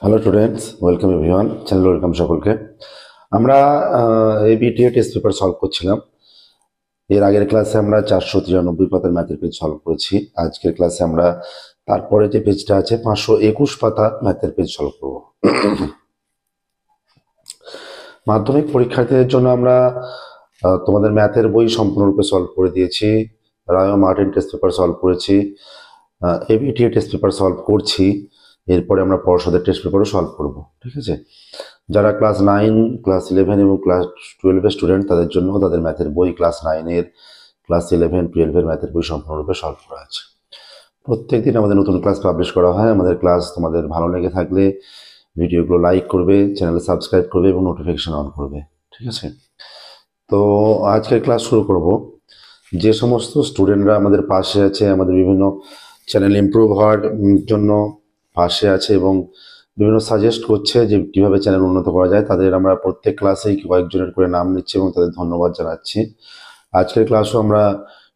Hello students, welcome everyone, channel welcome সকলকে। আমরা ABTA test paper solve করছিলাম। এর আগের ক্লাসে আমরা 493 পাতার ম্যাথের পেজ সলভ করেছি। আজকের ক্লাসে আমরা তারপরে যে পেজটা আছে 521 পাতা ম্যাথের পেজ সলভ করব। মাধ্যমিক পরীক্ষার্থীদের জন্য আমরা তোমাদের ম্যাথের বই সম্পূর্ণরূপে সলভ করে দিয়েছি। রায় মার্টিন টেস্ট পেপার সলভ করেছি, এবিটিএ টেস্ট পেপার সলভ করছি। এরপরে আমরা পর্ষদের টেস্ট পেপারও সলভ করব, ঠিক আছে। যারা ক্লাস 9, ক্লাস 11 এবং ক্লাস 12-এর স্টুডেন্ট, তাদের জন্য তাদের ম্যাথের বই ক্লাস 9-এর, ক্লাস 11, 12-এর ম্যাথের বই সম্পূর্ণরূপে সলভ করা আছে। প্রত্যেকদিন আমাদের নতুন ক্লাস পাবলিশ করা হয়। আমাদের ক্লাস তোমাদের ভালো লেগে থাকলে ভিডিওগুলো লাইক করবে, চ্যানেলে সাবস্ক্রাইব করবে এবং নোটিফিকেশন অন করবে, ঠিক আছে। তো আজকের ক্লাস শুরু করব। যে সমস্ত স্টুডেন্টরা আমাদের পাশে আছে, আমাদের বিভিন্ন চ্যানেল ইমপ্রুভ হওয়ার জন্য পাশে আছে এবং বিভিন্ন সাজেস্ট করছে যে কীভাবে চ্যানেল উন্নত করা যায়, তাদের আমরা প্রত্যেক ক্লাসেই কয়েকজনের করে নাম নিচ্ছি এবং তাদের ধন্যবাদ জানাচ্ছি। আজকের ক্লাসও আমরা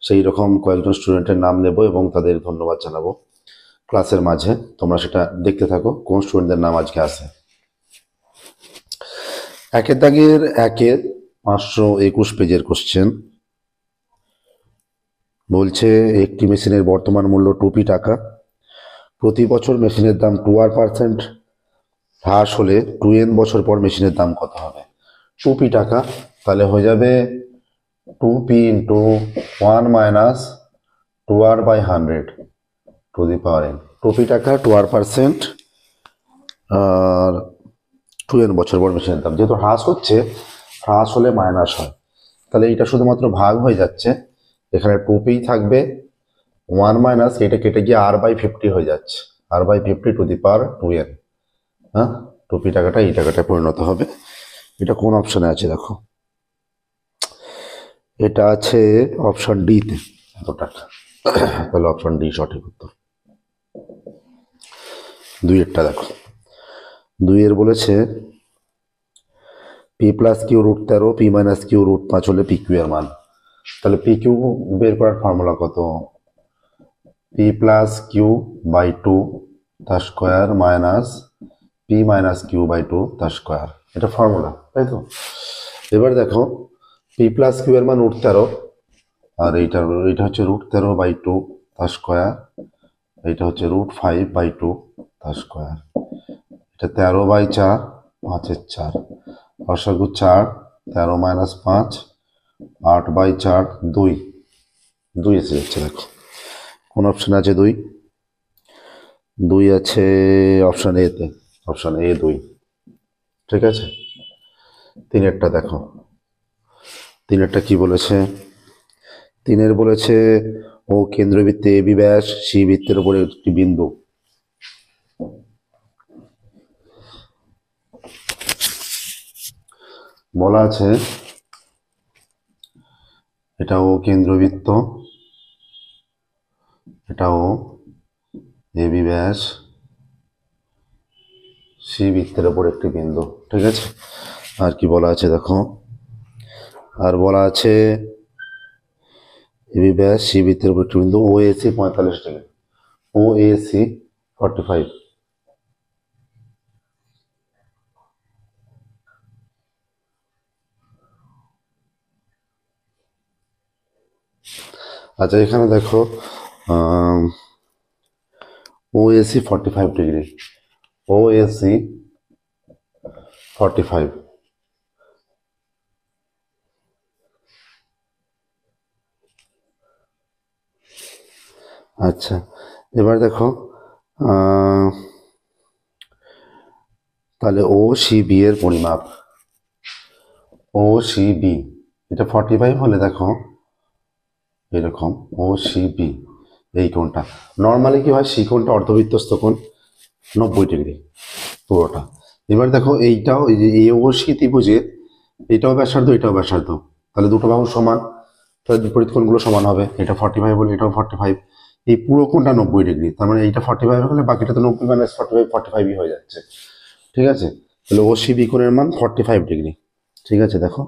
সেই রকম কয়েকজন স্টুডেন্টের নাম নেব এবং তাদের ধন্যবাদ জানাবো ক্লাসের মাঝে। তোমরা সেটা দেখতে থাকো কোন স্টুডেন্টদের নাম আজকে আসে। একের দাগের 521 পেজের কোশ্চেন বলছে, একটি মেশিনের বর্তমান মূল্য 2p টাকা। প্রতি বছর মেশিনের দাম 2% হ্রাস হলে 2n বছর পর মেশিনের দাম কত হবে? 2p টাকা, তাহলে হয়ে যাবে 2p into 1 minus 2r/100 to the power n। 2p টাকা 2r% আর 2n বছর পর মেশিনের দাম। যেহেতু হ্রাস হচ্ছে, হ্রাস হলে মাইনাস হয়, তাহলে এটা শুধুমাত্র ভাগ হয়ে যাচ্ছে। এখানে 2p থাকবে, 1 মাইনাস এটা কেটে গিয়ে r/50 হয়ে যাচ্ছে, r/50 to the power 2n। হ্যাঁ, 2p টাকাটা এই টাকাটায় পরিণত হবে। এটা কোন অপশনে আছে দেখো, এটা আছে অপশন ডিতে, এত টাকা। তাহলে অপশন ডি সঠিক উত্তর। 2-এরটা দেখো, 2-এর বলেছে p plus Q root 13, p minus Q root 5 হলে pq এর মান। তাহলে pq বের করার ফর্মুলা কত? p প্লাস কিউ বাই 2 তার square minus p minus Q by 2 তার স্কোয়ার, এটা ফর্মুলা, তাই তো। এবার দেখো, p প্লাস কিউ এর মান √13, আর এইটা হচ্ছে √13/2 তার স্কোয়ার, এইটা হচ্ছে √5/2 তার স্কোয়ার, এটা 13/4, 5/4, লসাগু 4, 13 মাইনাস 5, 8/4, 2 এসে যাচ্ছে। দেখো কোন অপশন আছে? 2 আছে অপশন এতে, অপশন এ 2, ঠিক আছে। 3-এরটা দেখো, 3-এরটা কি বলেছে? 3-এর বলেছে, ও কেন্দ্রবৃত্তে এবি ব্যাস সি বৃত্তের উপরে একটি বিন্দু। বলা আছে এটাও কেন্দ্রবৃত্ত, এটাও এবি ব্যাস সি বৃত্তের উপর একটি বিন্দু, ঠিক আছে। আর কি বলা আছে দেখো, আর বলা আছে এবি ব্যাস সি বৃত্তের উপর একটি বিন্দু, ও এসি 45 ডিগ্রি, ও এসি 45। আচ্ছা, এখানে দেখো ও এসি 45 ডিগ্রি, ও এসি 45। আচ্ছা, এবার দেখো তাহলে ও সি বি এর পরিমাপ, ও সি বি এটা 45 হলে দেখো এরকম ও সি বি, এই কোণটা নর্মালি কি হয়, সি কোণটা অর্ধবৃত্তস্থ কোণ 90 ডিগ্রি পুরোটা। এবার দেখো এইটাও, এই যে এ ও সি ত্রিভুজের এটাও ব্যাসার্ধ, এটাও ব্যাসার্ধ, তাহলে দুটো বাহু সমান, তাহলে বিপরীত কোণগুলো সমান হবে। এটা 45 বলে এটাও 45, এই পুরো কোণটা 90 ডিগ্রি, তার মানে এইটা 45 হলে বাকিটা তো 90 মাইনাস 45 হয়ে যাচ্ছে, ঠিক আছে। তাহলে ও সি বি কোণের মান 45 ডিগ্রি, ঠিক আছে। দেখো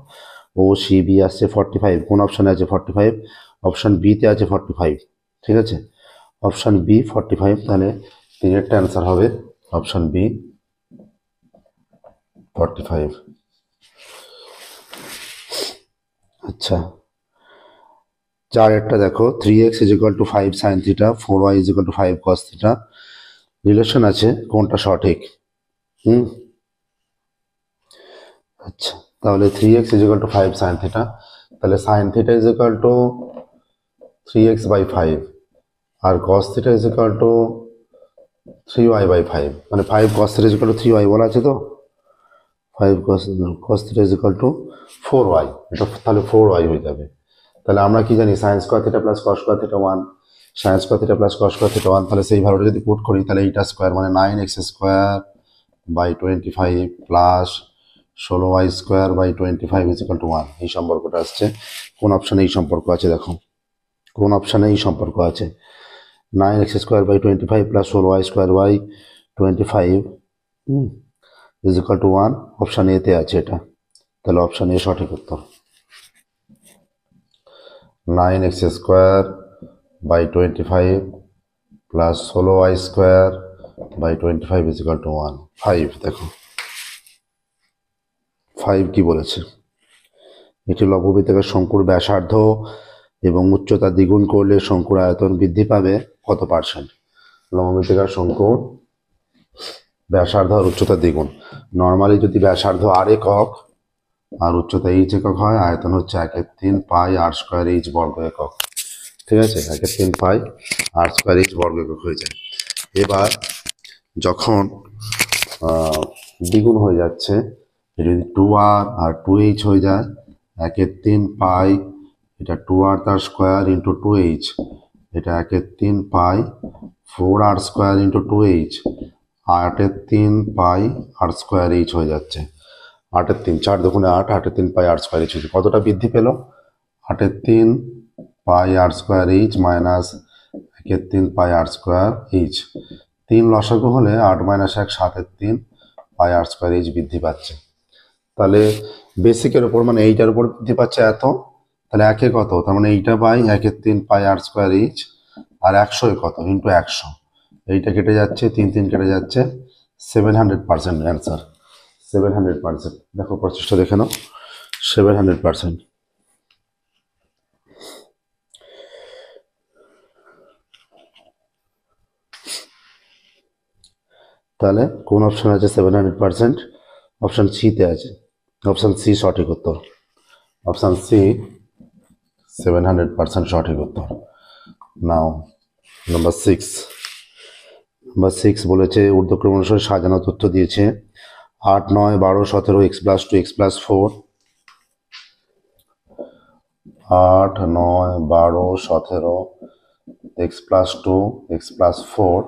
ও সি বি আসছে 45, কোন অপশানে আছে 45? অপশান বিতে আছে 45, ঠিক আছে। অপশান বি 45, তাহলে 3-এরটা অ্যান্সার হবে অপশান বি 45। আচ্ছা, 4 দেখো 3x = 5 sin theta, 4y = 5 cos theta. Relation আছে, কোনটা সঠিক? আচ্ছা, তাহলে 3x = 5 sin থিটা, তাহলে sin থিটা = 3x/5 আর cos থিটা = 3y/5, মানে 5 cos থিটা = 3y বলা আছে তো, 5 cos থিটা = 4y, এটা তাহলে 4y হয়ে যাবে। তাহলে আমরা কি জানি sin square theta plus cos square theta 1, sin square theta plus cos square theta 1, তাহলে সেই ভ্যালুটা যদি পুট করি তাহলে এইটা স্কয়ার মানে 9x²/25 প্লাস 16y²/25 = 1, এই সম্পর্কটা আসছে। কোন অপশানে এই সম্পর্ক আছে দেখো, কোন অপশানে এই সম্পর্ক আছে? 9x²/25 প্লাস 16y²/25 = 1, অপশান এতে আছে এটা, তাহলে অপশান এ সঠিক উত্তর। 9x²/25 plus 16y²/25 = 1। 5 দেখো 5 কি বলেছে? এটি লঘুবৃত্তাকার শঙ্কুর ব্যাসার্ধ এবং উচ্চতা দ্বিগুণ করলে শঙ্কুর আয়তন বৃদ্ধি পাবে কত %? লঘুবৃত্তাকার শঙ্কুর ব্যাসার্ধ আর উচ্চতা দ্বিগুণ। নর্মালি যদি ব্যাসার্ধ r একক আর উচ্চতা h একক হয়, আয়তন হচ্ছে 1/3 পাই r²h বর্গ একক। ঠিক আছে, 1/3 পাই r²h বর্গ একক হয়ে যায়। এবার যখন দ্বিগুণ হয়ে যাচ্ছে, যদি 2r আর 2h হয়ে যায়, 1/3 পাই, এটা 2r তার স্কোয়ার ইন্টু 2h, এটা 1/3 পাই 4r² ইন্টু 2h, 8/3 পাই r²h হয়ে যাচ্ছে। 8/3, 4 দুগুণে 8, 8/3 পাই r²h হয়েছে। কতটা বৃদ্ধি পেল? 8/3 পাই r²h মাইনাস 1/3 পাই r²h। 3 লসাগু হলে 8 - 1 7/3 পাই r²h বৃদ্ধি পাচ্ছে। তাহলে বেসিকের উপর মানে এইটার উপর বৃদ্ধি পাচ্ছে এত, তাহলে একে কত, তার মানে এইটা বাই 1/3 পাই r²h, আর 100 কত ইন্টু 100, এইটা কেটে যাচ্ছে, 3 3 কেটে যাচ্ছে, 700% অ্যান্সার। 700%। দেখো প্রচেষ্টা দেখে নাও, 700%। তাহলে কোন অপশন আছে 700%? অপশন সিতে আছে, অপশন সি সঠিক উত্তর। অপশন সি 700% সঠিক উত্তর। নাও নাম্বার 6। নাম্বার 6 বলেছে ঊর্ধ্বক্রম অনুসারে সাজানো তথ্য দিয়েছে 8 9 12 17 x+2 x+4, 8 9 12 17 x+2 x+4,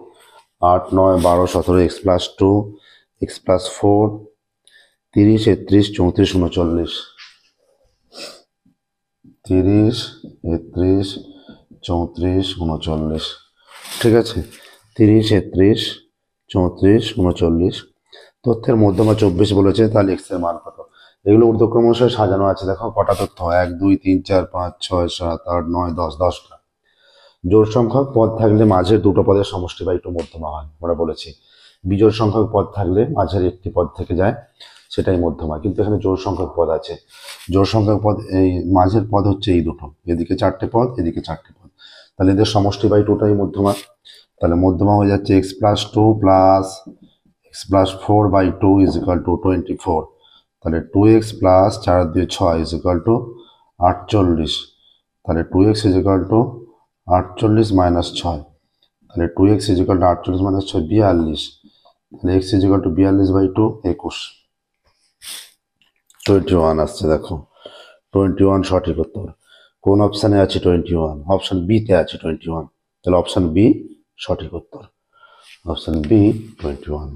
8 9 12 17 x+2 x+4, 30 31 34 39, 30 31 34 39। ঠিক আছে, 30 31 34 39। তথ্যের মধ্যমা 24 বলেছে, তাহলে x এর মান কত? এগুলো ঊর্ধ্বক্রম অনুসারে সাজানো আছে। দেখো কটা তথ্য, 1 2 3 4 5 6 7 8 9 10, 10টা। জোড় সংখ্যক পদ থাকলে মাঝের দুটো পদের সমষ্টি বা একটু মধ্যমা হয়, আমরা বলেছি। বিজোড় সংখ্যক পদ থাকলে মাঝের একটি পদ থেকে যায়, সেটাই মধ্যমা। কিন্তু এখানে জোড় সংখ্যক পদ আছে। জোড় সংখ্যক পদ, এই মাঝের পদ হচ্ছে এই দুটো, এদিকে 4টে পদ, এদিকে 4টে পদ, তাহলে এদের সমষ্টি বাই 2টাই মধ্যমা। তাহলে মধ্যমা হয়ে যাচ্ছে x+2 প্লাস x+4/2 = 24। তাহলে 2x প্লাস 4 2 6 = 48। তাহলে 2x = 48 মাইনাস 6, তাহলে 2x = 48 মাইনাস 6 42। তাহলে x = 42/2 21। 21 আসছে, দেখো 21 সঠিক উত্তর। কোন অপশানে আছে 21? অপশান বিতে আছে 21, তাহলে অপশান বি সঠিক উত্তর। Option B 21।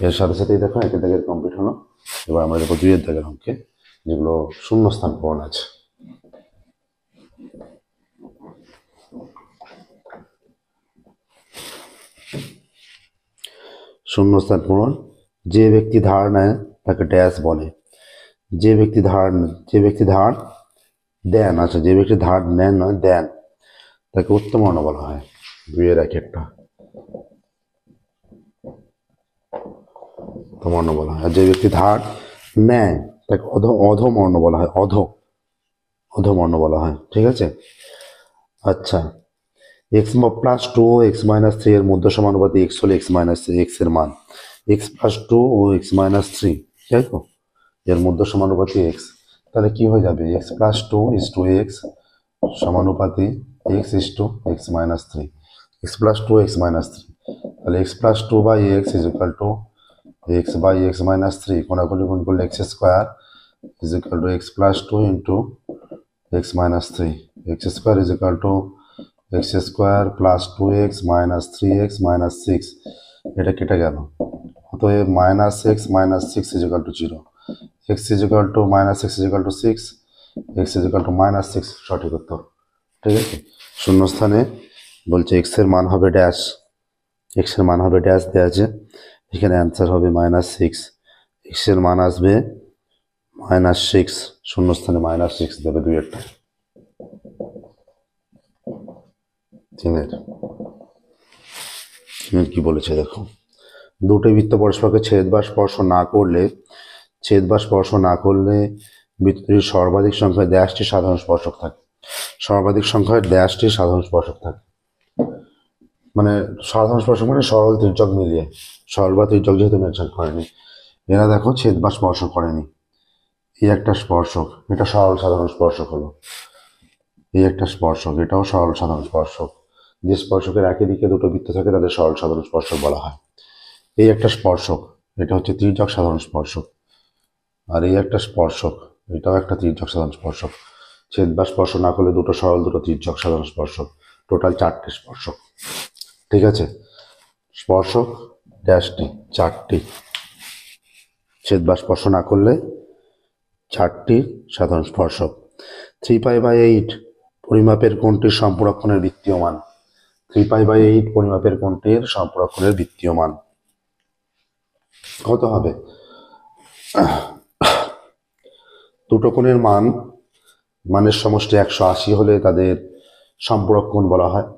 এর সাথে সাথেই দেখো একের দাগের কমপ্লিট হলো। এবার আমরা দেখো 2 এর দাগের অঙ্কে, যেগুলো শূন্যস্থান পূরণ আছে। শূন্যস্থান পূরণ। যে ব্যক্তি ধার নেয় তাকে ড্যাশ বলে। যে ব্যক্তি ধার দেন, আচ্ছা যে ব্যক্তি ধার নেন নয় দেন, তাকে উত্তমর্ণ বলা হয়। 2 এর 1 একটা। অর্থবর্ণ বলা হয়। আর যে ব্যক্তি ধার নেয় তাকে অধবর্ণ বলা হয়। অধবর্ণ বলা হয়। ঠিক আছে। আচ্ছা, x plus two x minus three এর মধ্য সমানুপাতি এক্স হলে এক্স মাইনাস এক্স এর মান এক্স প্লাস টু ও এক্স মাইনাস থ্রি, তাই তো? এর মধ্য সমানুপাতি এক্স, তাহলে কি হয়ে যাবে? X plus two is to x সমানুপাতি x is to x minus three, x plus two x minus three, তাহলে x plus two by x is equal to x by x minus three, কোনাকুনি গুণ করলে x square is equal to x plus two into x minus three, x square is equal to x square plus two x minus three x minus six, এটা কেটে গেল। অতএব minus x minus six is equal two zero, x is equal two minus x is equal two six, x is equal two minus six, সঠিক উত্তর। ঠিক আছে। শূন্যস্থানে বলছে এক্স এর মান হবে ড্যাশ, এক্স এর মান হবে ড্যাশ দেওয়া আছে, এখানে অ্যান্সার হবে মাইনাস সিক্স, এক্স এর মান আসবে মাইনাস সিক্স, শূন্যস্থানে মাইনাস সিক্স দেবে দুই একটা। তিনের কি বলেছে দেখো, দুটো বৃত্ত পরস্পরকে ছেদ বা স্পর্শ না করলে বৃত্তটির সর্বাধিক সংখ্যায় ড্যাশটি সাধারণ স্পর্শক থাকে। সর্বাধিক সংখ্যায় ড্যাশটি সাধারণ স্পর্শক থাকে, মানে সাধারণ স্পর্শক মানে সরল তির্যক মিলিয়ে, সরল বা তির্যক যেহেতু মেনশন করেনি, এরা দেখো ছেদ বা স্পর্শ করেনি। এই একটা স্পর্শক, এটা সরল সাধারণ স্পর্শক হলো। এই একটা স্পর্শক, এটাও সরল সাধারণ স্পর্শক। যে স্পর্শকের একই দিকে দুটো বৃত্ত থাকে তাদের সরল সাধারণ স্পর্শক বলা হয়। এই একটা স্পর্শক, এটা হচ্ছে তির্যক সাধারণ স্পর্শক। আর এই একটা স্পর্শক, এটাও একটা তির্যক সাধারণ স্পর্শক। ছেদ বা স্পর্শ না করলে দুটো সরল, দুটো তির্যক সাধারণ স্পর্শক, টোটাল চারটে স্পর্শক। ঠিক আছে। স্পর্শক ড্যাশটি চারটি, ছেদ বা স্পর্শ না করলে চারটি সাধারণ স্পর্শক। 3π/8 পরিমাপের কোণটির সম্পূরকণের বৃত্তীয় মান। 3π/8 পরিমাপের কোণটির সম্পূরকণের বৃত্তীয় মান কত হবে? দুটো কোণের মানের সমষ্টি 180 হলে তাদের সম্পূরক কোণ বলা হয়।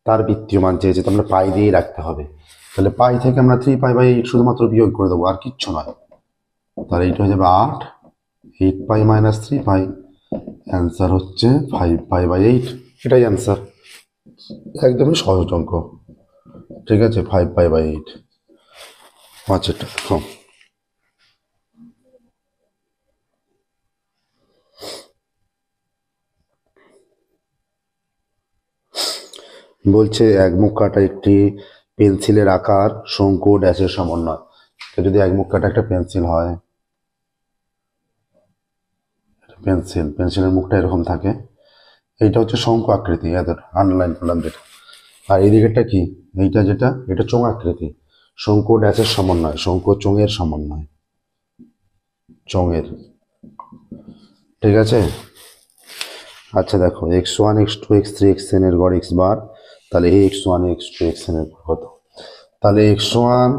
তার বৃত্তীয় মান চেয়েছে, তো আমরা পাই দিয়েই রাখতে হবে। তাহলে পাই থেকে আমরা 3π/8 শুধুমাত্র বিয়োগ করে দেবো, আর কিচ্ছু নয়। তাহলে এইটা হয়ে যাবে 8, 8π মাইনাস 3π, অ্যান্সার হচ্ছে 5π/8, এটাই অ্যান্সার। একদমই সহজ অঙ্ক। ঠিক আছে, 5π/8। আচ্ছা, দেখো বলছে এক মুখ কাটা একটি পেন্সিলের আকার শঙ্কু ড্যাশের সমন্বয়। তো যদি এক মুখ কাটা একটা পেন্সিল হয়, পেন্সিলের মুখটা এরকম থাকে, এইটা হচ্ছে শঙ্কু আকৃতি, আন্ডারলাইন করলাম যেটা। আর এই দিকেরটা কি? এটা চোঙ আকৃতি। শঙ্কু ড্যাশের সমন্বয়, শঙ্কু চোঙের সমন্বয়, চোঙের। ঠিক আছে। আচ্ছা দেখো, x1 x2 x3 xn এর গড় x বার, তাহলে এই x1 x2 xn এর গড় কত? তাহলে x1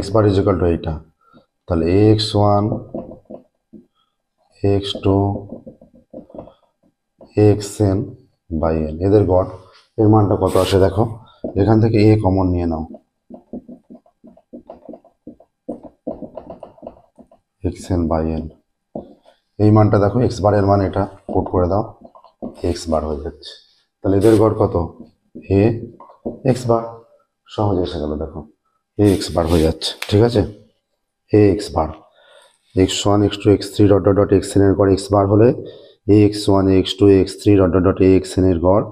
x bar is equal two এইটা, তাহলে x1 x2 xn by n এদের গড়, এর মানটা কত আসে দেখো, এখান থেকে a কমন নিয়ে নাও, xn বাই n, এই মানটা দেখো x বারের মান, এটা কোড করে দাও, x বার হয়ে যাচ্ছে। তাহলে এদের গড় কত? a x বার, সহজে এসে গেল দেখো, a x বার হয়ে যাচ্ছে। ঠিক আছে, a x bar, x1 x2 x3 dot dot dot xn এর গড় x বার হলে x1 x2 x3 dot dot dot xn এর গড়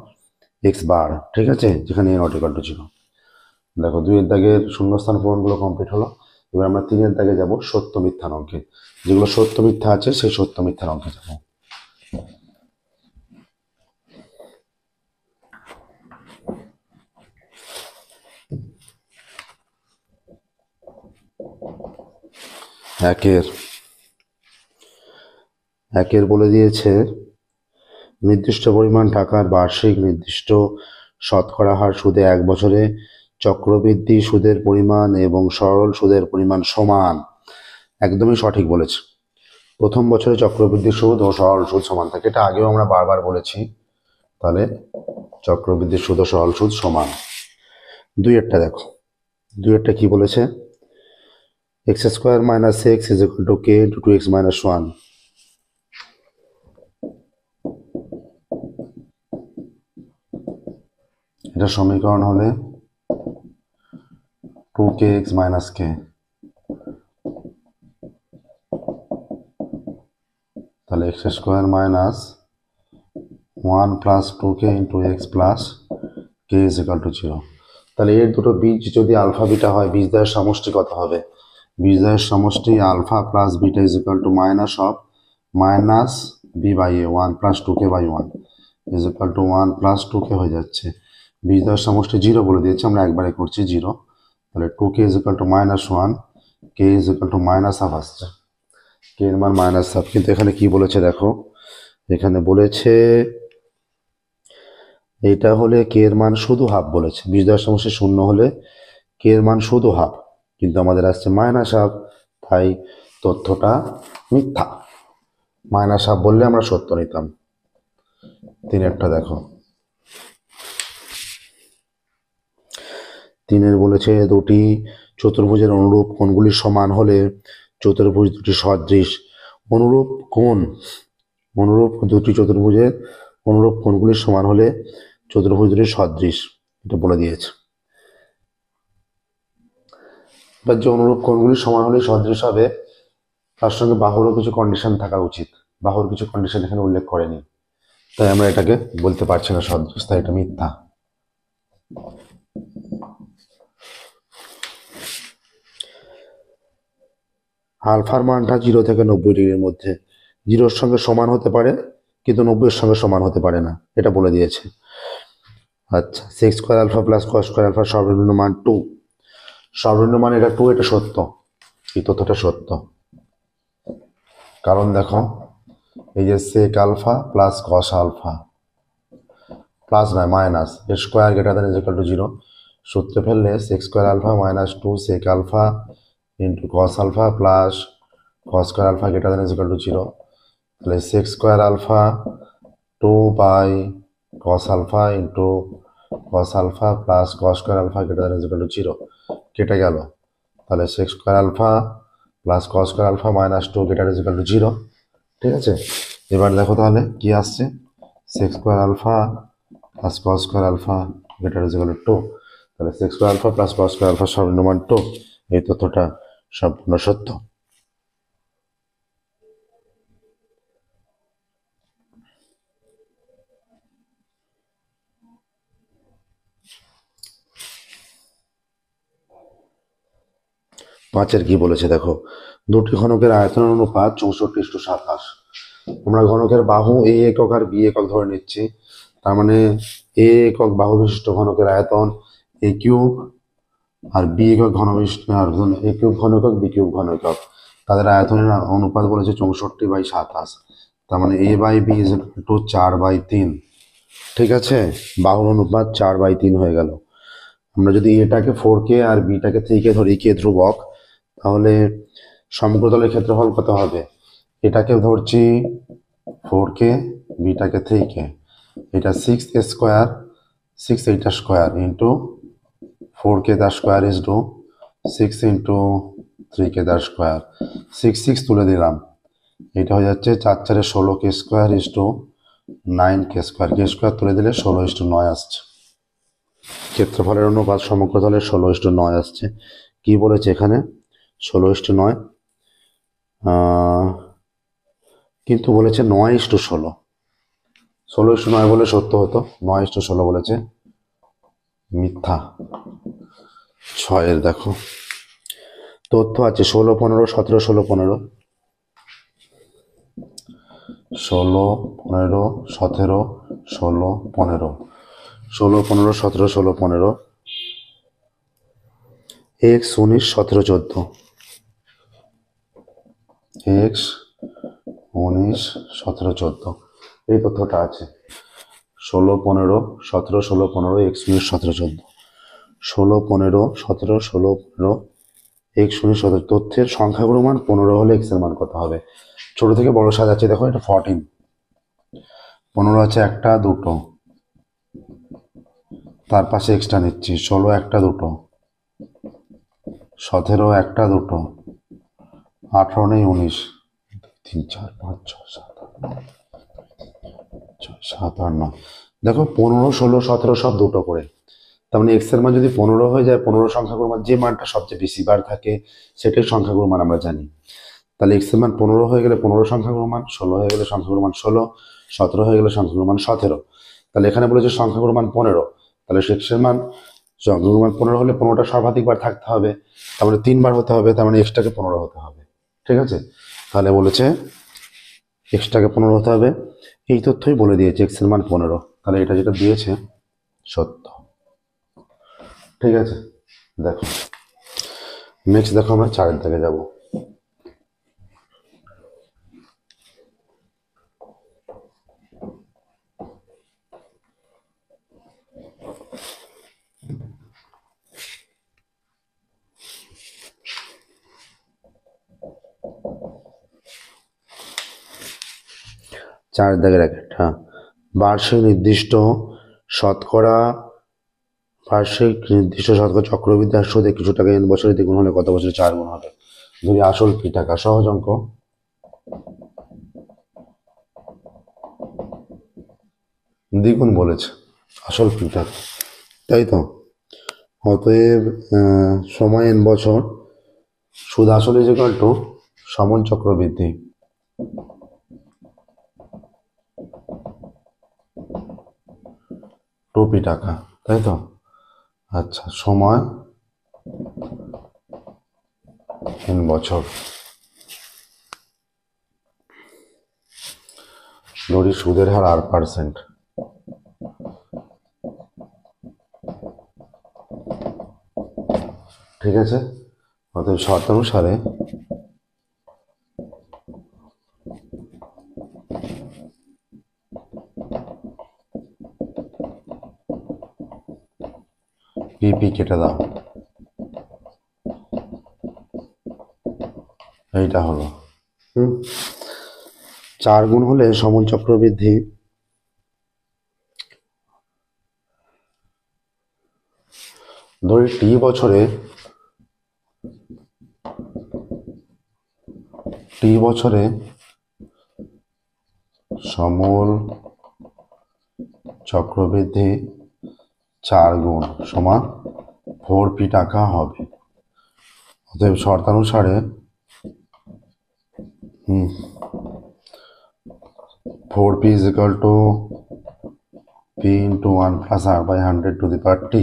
x বার। ঠিক আছে, যেখানে a নট ইকুয়াল টু 0। দেখো 2 এর দাগের শূন্যস্থান পূরণগুলো কমপ্লিট হলো। এবার আমরা 3 এর দাগে যাব সত্য মিথ্যার অঙ্কে, যেগুলো সত্য মিথ্যা আছে সেই সত্য মিথ্যার অঙ্কে যাব। একের বলে দিয়েছে নির্দিষ্ট পরিমাণ টাকার বার্ষিক নির্দিষ্ট শতকরা হার সুদে 1 বছরে চক্রবৃদ্ধি সুদের পরিমাণ এবং সরল সুদের পরিমাণ সমান। একদমই সঠিক বলেছে। প্রথম বছরে চক্রবৃদ্ধি সুদ ও সরল সুদ সমান থাকে, এটা আগেও আমরা বারবার বলেছি। তাহলে চক্রবৃদ্ধি সুদ ও সরল সুদ সমান। 2-এরটা দেখো, 2-এরটা কি বলেছে, x square minus x is equal two K into 2x minus 1। এটা সমীকরণ হলে 2kx মাইনাস কে, তাহলে x square minus 1 plus 2k into x plus K is equal to 0। তাহলে এর দুটো বীজ যদি আলফা বিটা হয়, বীজদ্বয়ের সমষ্টি কত হবে? বীজদ্বয়ের সমষ্টি alpha plus beta is equal to minus of minus B by A 1 plus 2k by 1 is equal to 1 plus 2k হয়ে যাচ্ছে। বীজদ্বয়ের সমষ্টি 0 বলে দিয়েছে, আমরা একবারে করছি 0। তাহলে 2k is equal to minus 1, K is equal to minus half আসছে, কে এর মান মাইনাস হাফ। কিন্তু এখানে কি বলেছে দেখো, এখানে বলেছে এটা হলে কে এর মান শুধু হাফ বলেছে, বীজদ্বয়ের সমষ্টি 0 হলে কে এর মান শুধু হাফ, কিন্তু আমাদের আসছে মাইনাস হাফ, তাই তথ্যটা মিথ্যা। মাইনাস হাফ বললে আমরা সত্য নিতাম। 3-এরটা দেখো, 3-এর বলেছে দুটি চতুর্ভুজের অনুরূপ কোণগুলি সমান হলে চতুর্ভুজ দুটি সদৃশ। অনুরূপ কোণ, অনুরূপ দুটি চতুর্ভুজের অনুরূপ কোণগুলি সমান হলে চতুর্ভুজ দুটি সদৃশ, এটা বলে দিয়েছে। এবার যে অনুরূপ কোণগুলি সমান হলে সদৃশ হবে, তার সঙ্গে বাহুরও কিছু কন্ডিশন থাকা উচিত। বাহুর কিছু কন্ডিশন এখানে উল্লেখ করেনি, তাই আমরা এটাকে বলতে পারছি না সদৃশ, তাই এটা মিথ্যা। আলফার মানটা 0 থেকে 90 ডিগ্রির মধ্যে, 0-এর সঙ্গে সমান হতে পারে কিন্তু 90-এর সঙ্গে সমান হতে পারে না, এটা বলে দিয়েছে। আচ্ছা, sec square alpha plus cos square alpha সর্বনিম্ন মান 2, সর্বনিম্ন মান এটা 2, এটা সত্য, এই তথ্যটা সত্য। কারণ দেখো, এই যে sec alpha plus cos alpha plus নয় মাইনাস এর square greater than is equal to 0, সূত্রে ফেললে sec square alpha minus 2 sec alpha into cos alpha plus cos square alpha greater than is equal to 0। তাহলে sec square alpha 2 by cos alpha into cos alpha plus cos square alpha greater than is equal to 0 কেটে গেল। তাহলে sec square alpha plus cos square alpha minus 2 greater is equal to 0। ঠিক আছে, এবার দেখো তাহলে কি আসছে, sec square alpha plus cos square alpha greater is equal to 2। তাহলে sec square alpha plus cos square alpha সর্বনিম্ন মান 2, এই তথ্যটা সম্পূর্ণ সত্য। পাঁচের কি বলেছে দেখো, দুটি ঘনকের আয়তনের অনুপাত 64:27। আমরা ঘনকের বাহু এ একক আর বি একক ধরে নিচ্ছি, তার মানে এ একক বাহু বিশিষ্ট ঘনকের আয়তন এ কিউব আর বি একক ঘন বিশিষ্ট এ কিউব ঘন একক বি কিউব ঘন একক, তাদের আয়তনের অনুপাত বলেছে 64/27। তার মানে a by b is equal to 4/3। ঠিক আছে, বাহুর অনুপাত 4/3 হয়ে গেল। আমরা যদি এটাকে 4k আর বিটাকে 3k ধরি, কে ধ্রুবক, তাহলে সমগ্রতলের ক্ষেত্রফল কত হবে? এটাকে ধরছি 4k, বিটাকে 3k, এটা 6 স্কোয়ার 6 এইটা স্কোয়ার ইন্টু 4k দা square is to 6 into 3k দা স্কোয়ার, 6 তুলে দিলাম, এটা হয়ে যাচ্ছে 4 4 16k square is to 9k square, k square তুলে দিলে 16:9 আসছে। ক্ষেত্রফলের অনুপাত সমগ্রতলের 16:9 আসছে। কি বলেছে এখানে 16:9, কিন্তু বলেছে 9:16, 16:9 বলে সত্য হতো, 9:16 বলেছে মিথ্যা। 6-এর দেখো, তথ্য আছে 16 15 17 16 15 16 15 17 16 15 16 15 17 16 15 x 19 17 14, x 19 17 14, এই তথ্যটা আছে 16 15 17 16 15 x 19 17 14, 16 15 17 16 15 x 19 17। তথ্যের সংখ্যাগুলো মান 15 হলে x এর মান কত হবে? ছোট থেকে বড় সাজাচ্ছে, দেখো এটা 14, 15 আছে একটা দুটো তার পাশে এক্সট্রা নিচ্ছি 16 একটা দুটো, 17 একটা দুটো, 18 নেই 19, 3 4 5 6 7 7 8 9। দেখো 15 16 17 সব দুটো করে। তার মানে এক্স এর মান যদি 15 হয়ে যায়, 15 সংখ্যাগুলোর মান যে মানটা সবচেয়ে বেশি বার থাকে সেটাই সংখ্যাগুলোর মান আমরা জানি। তাহলে এক্স এর মান 15 হয়ে গেলে 15 সংখ্যাগুলোর মান, 16 হয়ে গেলে সংখ্যাগুলোর মান 16, 17 হয়ে গেলে সংখ্যাগুলোর মান 17। তাহলে এখানে বলেছে সংখ্যাগুলোর মান 15, তাহলে এক্স এর মান সংখ্যাগুলোর মান 15 হলে 15টা সর্বাধিক বার থাকতে হবে, তার মানে 3 বার হতে হবে, তার মানে এক্সটাকে 15 হতে হবে। ঠিক আছে, তাহলে বলেছে এক্সটাকে 15 হতে হবে। এই তথ্যই বলে দিয়েছে এক্স এর মান 15, তাহলে এটা যেটা দিয়েছে সত্য। ঠিক আছে, দেখো নেক্সট দেখো আমরা 4 দাগে যাব। চার দাগের একটা বার্ষিক নির্দিষ্ট শতকরা চক্রবৃদ্ধি হার সুদে কিছু টাকা n বছরে দ্বিগুণ হলে কত বছরে 4 গুণ হবে? যদি আসল কি টাকা, সহজ অঙ্ক। দ্বিগুণ বলেছে, আসল কি টাকা, তাই তো। অতএব সময় n বছর, সুদ আসল ইজিক্যাল টু সমন চক্রবৃদ্ধি, টুপি টাকা, তাই তো। আচ্ছা, সময় n বছর, ধরি সুদের হার r%। ঠিক আছে, অতএব শর্ত অনুসারে পিপি কেটে দাও, এইটা হলো 4 গুণ হলে সমন চক্রবৃদ্ধি ধরি টি বছরে সমল চক্রবৃদ্ধি 4 গুণ সমান 4p টাকা হবে। অতএব শর্তানুসারে 4p is equal to p into 1 plus r by 100 to the power t।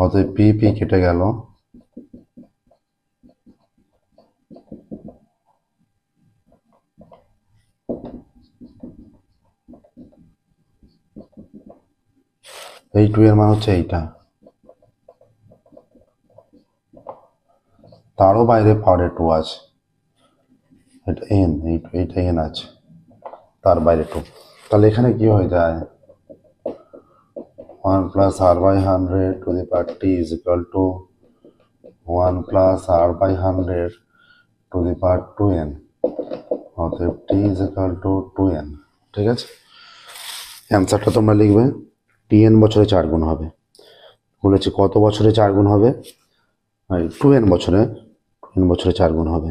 অতএব p কেটে গেল, এই 2 এর মান হচ্ছে এইটা, তারও বাইরে পাওয়ারে 2 আছে, এটা n, এইটা n আছে, তার বাইরে 2। তাহলে এখানে কি হয়ে যায়, 1 plus r by 100 to the power t is equal to 1 plus r by 100 to the power 2n। অতএব t is equal to 2n। ঠিক আছে, অ্যান্সারটা তোমরা লিখবে tn বছরে 4 গুণ হবে। বলেছি কত বছরে 4 গুণ হবে, 2n বছরে 4 গুণ হবে।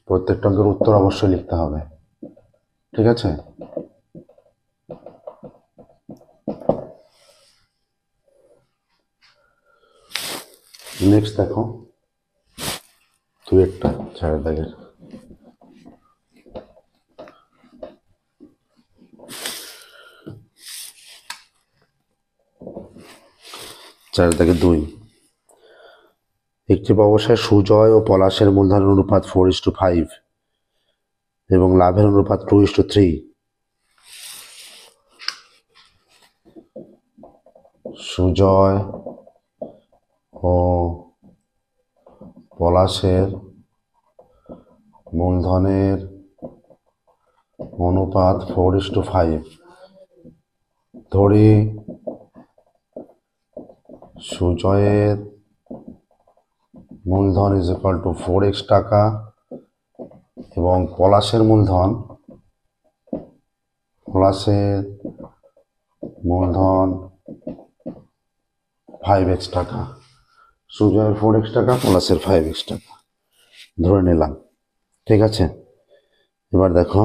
প্রত্যেকটা অঙ্কের উত্তর অবশ্যই লিখতে হবে। ঠিক আছে, নেক্সট দেখো 2 একটা 4 দাগের। 4 দাগে 2, একটি ব্যবসায় সুজয় ও পলাশের মূলধনের অনুপাত 4:5 এবং লাভের অনুপাত 2:3। সুজয় ও পলাশের মূলধনের অনুপাত 4:5। ধরি সুজয়ের মূলধন ইজ ইকুয়াল টু 4x টাকা এবং পলাশের মূলধন প্লাসের মূলধন 5x টাকা, সুজয়ের 4x টাকা প্লাসের 5x টাকা ধরে নিলাম। ঠিক আছে, এবার দেখো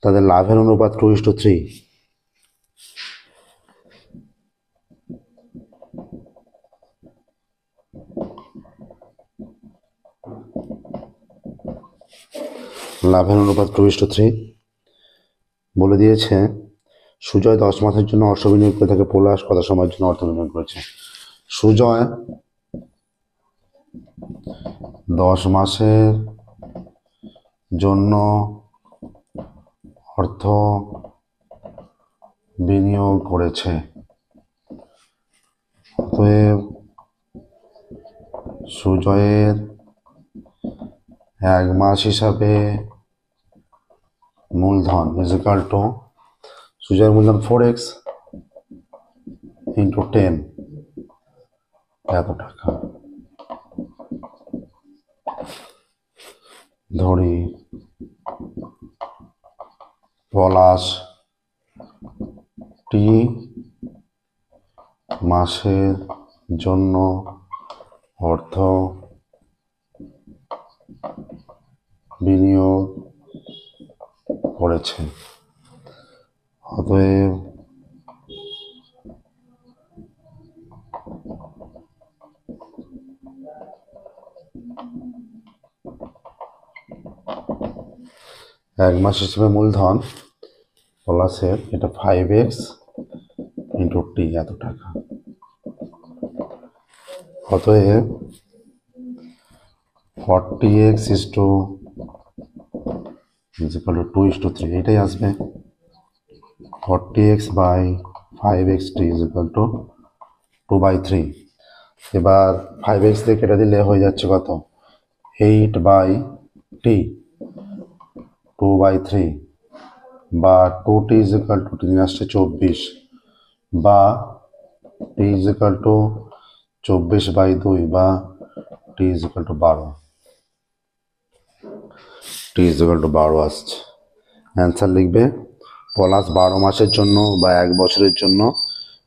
তাদের লাভের অনুপাত 2:3। লাভের অনুপাত 2:3 বলে দিয়েছে। সুজয় 10 মাসের জন্য অর্থ বিনিয়োগ করে থাকে, পলাশ কত সময়ের জন্য অর্থ বিনিয়োগ করেছে? সুজয় 10 মাসের জন্য অর্থ বিনিয়োগ করেছে, অতএব সুজয়ের 1 মাস হিসাবে মূলধন ইজিক্যাল টু সুজয়ের মূলধন 4x ইন্টু 10 এত টাকা। ধরি পলাশ টি মাসের জন্য অর্থ বিনিয়োগ করেছে, অতএব এক মাস হিসেবে মূলধন পলাশের এটা 5x ইন্টু টি এত টাকা, অতএব 40x is to is equal to 2:3 এটাই আসবে। 40x by 5x t is equal to 2/3। এবার 5x দিয়ে কেটে দিলে হয়ে যাচ্ছে কত? 8/t 2/3 বা 2t is equal to 3 আসছে 24 বা t is equal to 24/2 বা t is equal to 12। t is equal to 12 আসছে। অ্যান্সার লিখবে পলাশ 12 মাসের জন্য বা 1 বছরের জন্য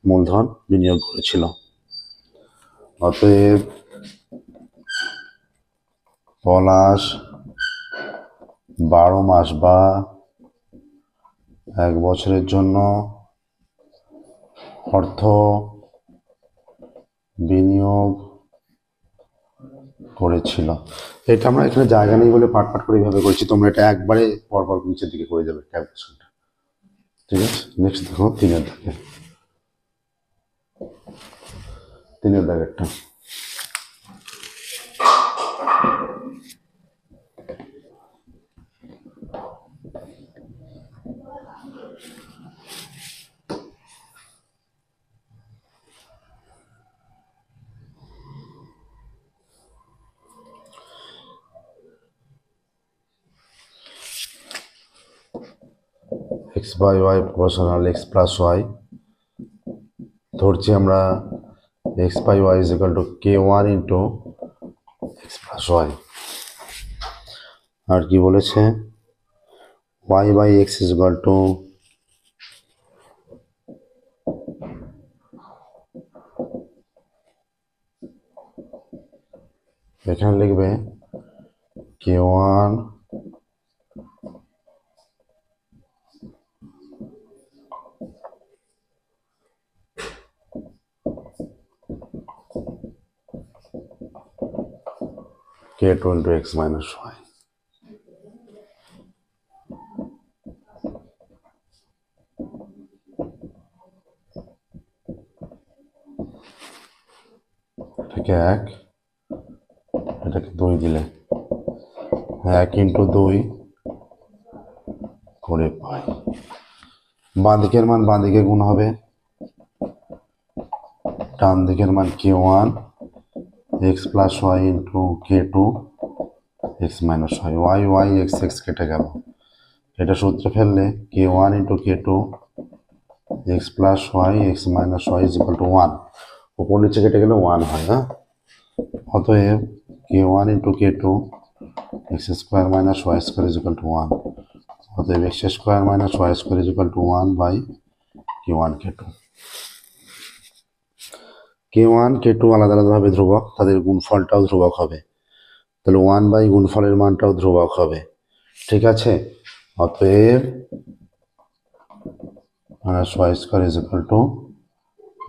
মূলধন বিনিয়োগ করেছিল, অতএব পলাশ 12 মাস বা 1 বছরের জন্য অর্থ বিনিয়োগ করেছিল। এটা আমরা এখানে জায়গা নেই বলে পাট করে এইভাবে করেছি, তোমরা এটা একবারে পরপর নিচের দিকে করে যাবে ক্যালকুলেশনটা। ঠিক আছে, নেক্সট দেখো 3-এর দাগে, 3-এর দাগেরটা। x by y proportional x plus y ধরছি আমরা x by y is equal to k1 into x plus y। আর কি বলেছে? y by x is equal to এখানে লিখবে k1 k2 into x minus y। এটাকে 1 এটাকে 2 দিলে 1 into 2 করে পাই। বাঁ দিকের মান বাঁ দিকে গুণ হবে, ডান দিকের মান k1 x plus y into k2 x minus y, y x x কেটে গেল, এটা সূত্রে ফেললে k1 into k2 x plus y x minus y is equal to 1, উপর নিচে কেটে গেলে 1 হয়। হ্যাঁ, অতএব k1 into k2 x square minus y square is equal to 1, অতএব x square minus y square is equal to 1/k1 k2। k1 k2 আলাদা আলাদাভাবে ধ্রুবক, তাদের গুণফলটাও ধ্রুবক হবে, তাহলে 1 গুণফলের মানটাও ধ্রুবক হবে। ঠিক আছে, অতএব minus y square is equal to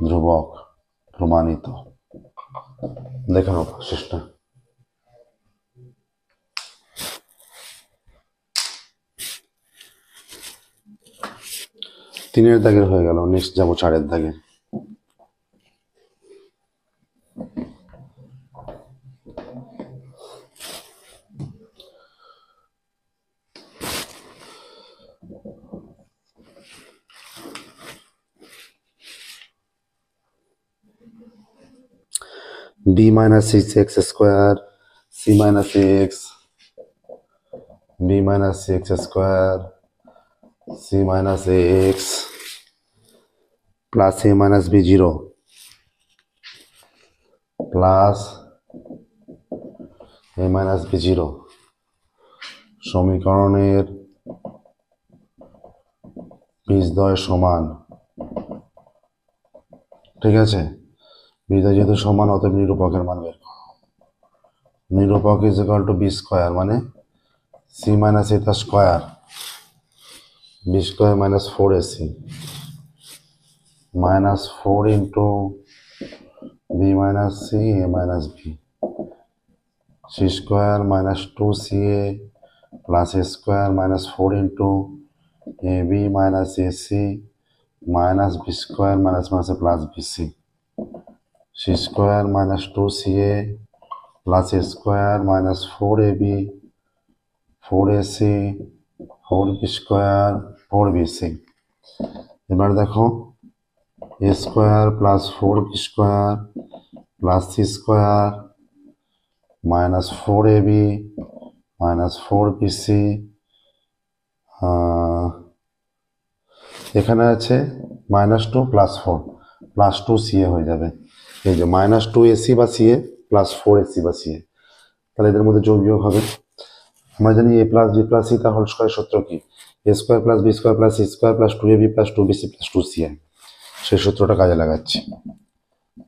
ধ্রুবক, প্রমাণিত। দেখে নাও প্রসেসটা। তিনের দাগের হয়ে গেল, নেক্সট যাবো 4-এর দাগে। b minus 6x square c minus x, b minus 6x square c minus x plus a minus b0 plus a minus b0 সমীকরণের বীজদ্বয় সমান। ঠিক আছে, বীজদ্বয় যেহেতু সমান, অতএব নিরূপকের মান বের করো। নিরূপক is equal to b square, মানে সি মাইনাস এ তার square, b square minus 4ac minus 4 into b minus c a minus b, c square minus 2ca plus a square minus 4 into a b minus ac minus b square minus minus plus bc, c square minus 2ca plus a square minus 4ab 4ac 4b square 4bc। এবার দেখো a square plus 4b square plus c square minus 4ab minus 4bc, এখানে আছে -2 plus 4 plus 2ca হয়ে যাবে। এই যে -2ac বা ca plus 4ac বা ca, তাহলে এদের মধ্যে যোগ বিয়োগ হবে। আমরা জানি a plus b plus c তার হোল স্কোয়ার সূত্র কি? a square plus b square plus c square plus 2ab plus 2bc plus 2ca, সেই সূত্রটা কাজে লাগাচ্ছি।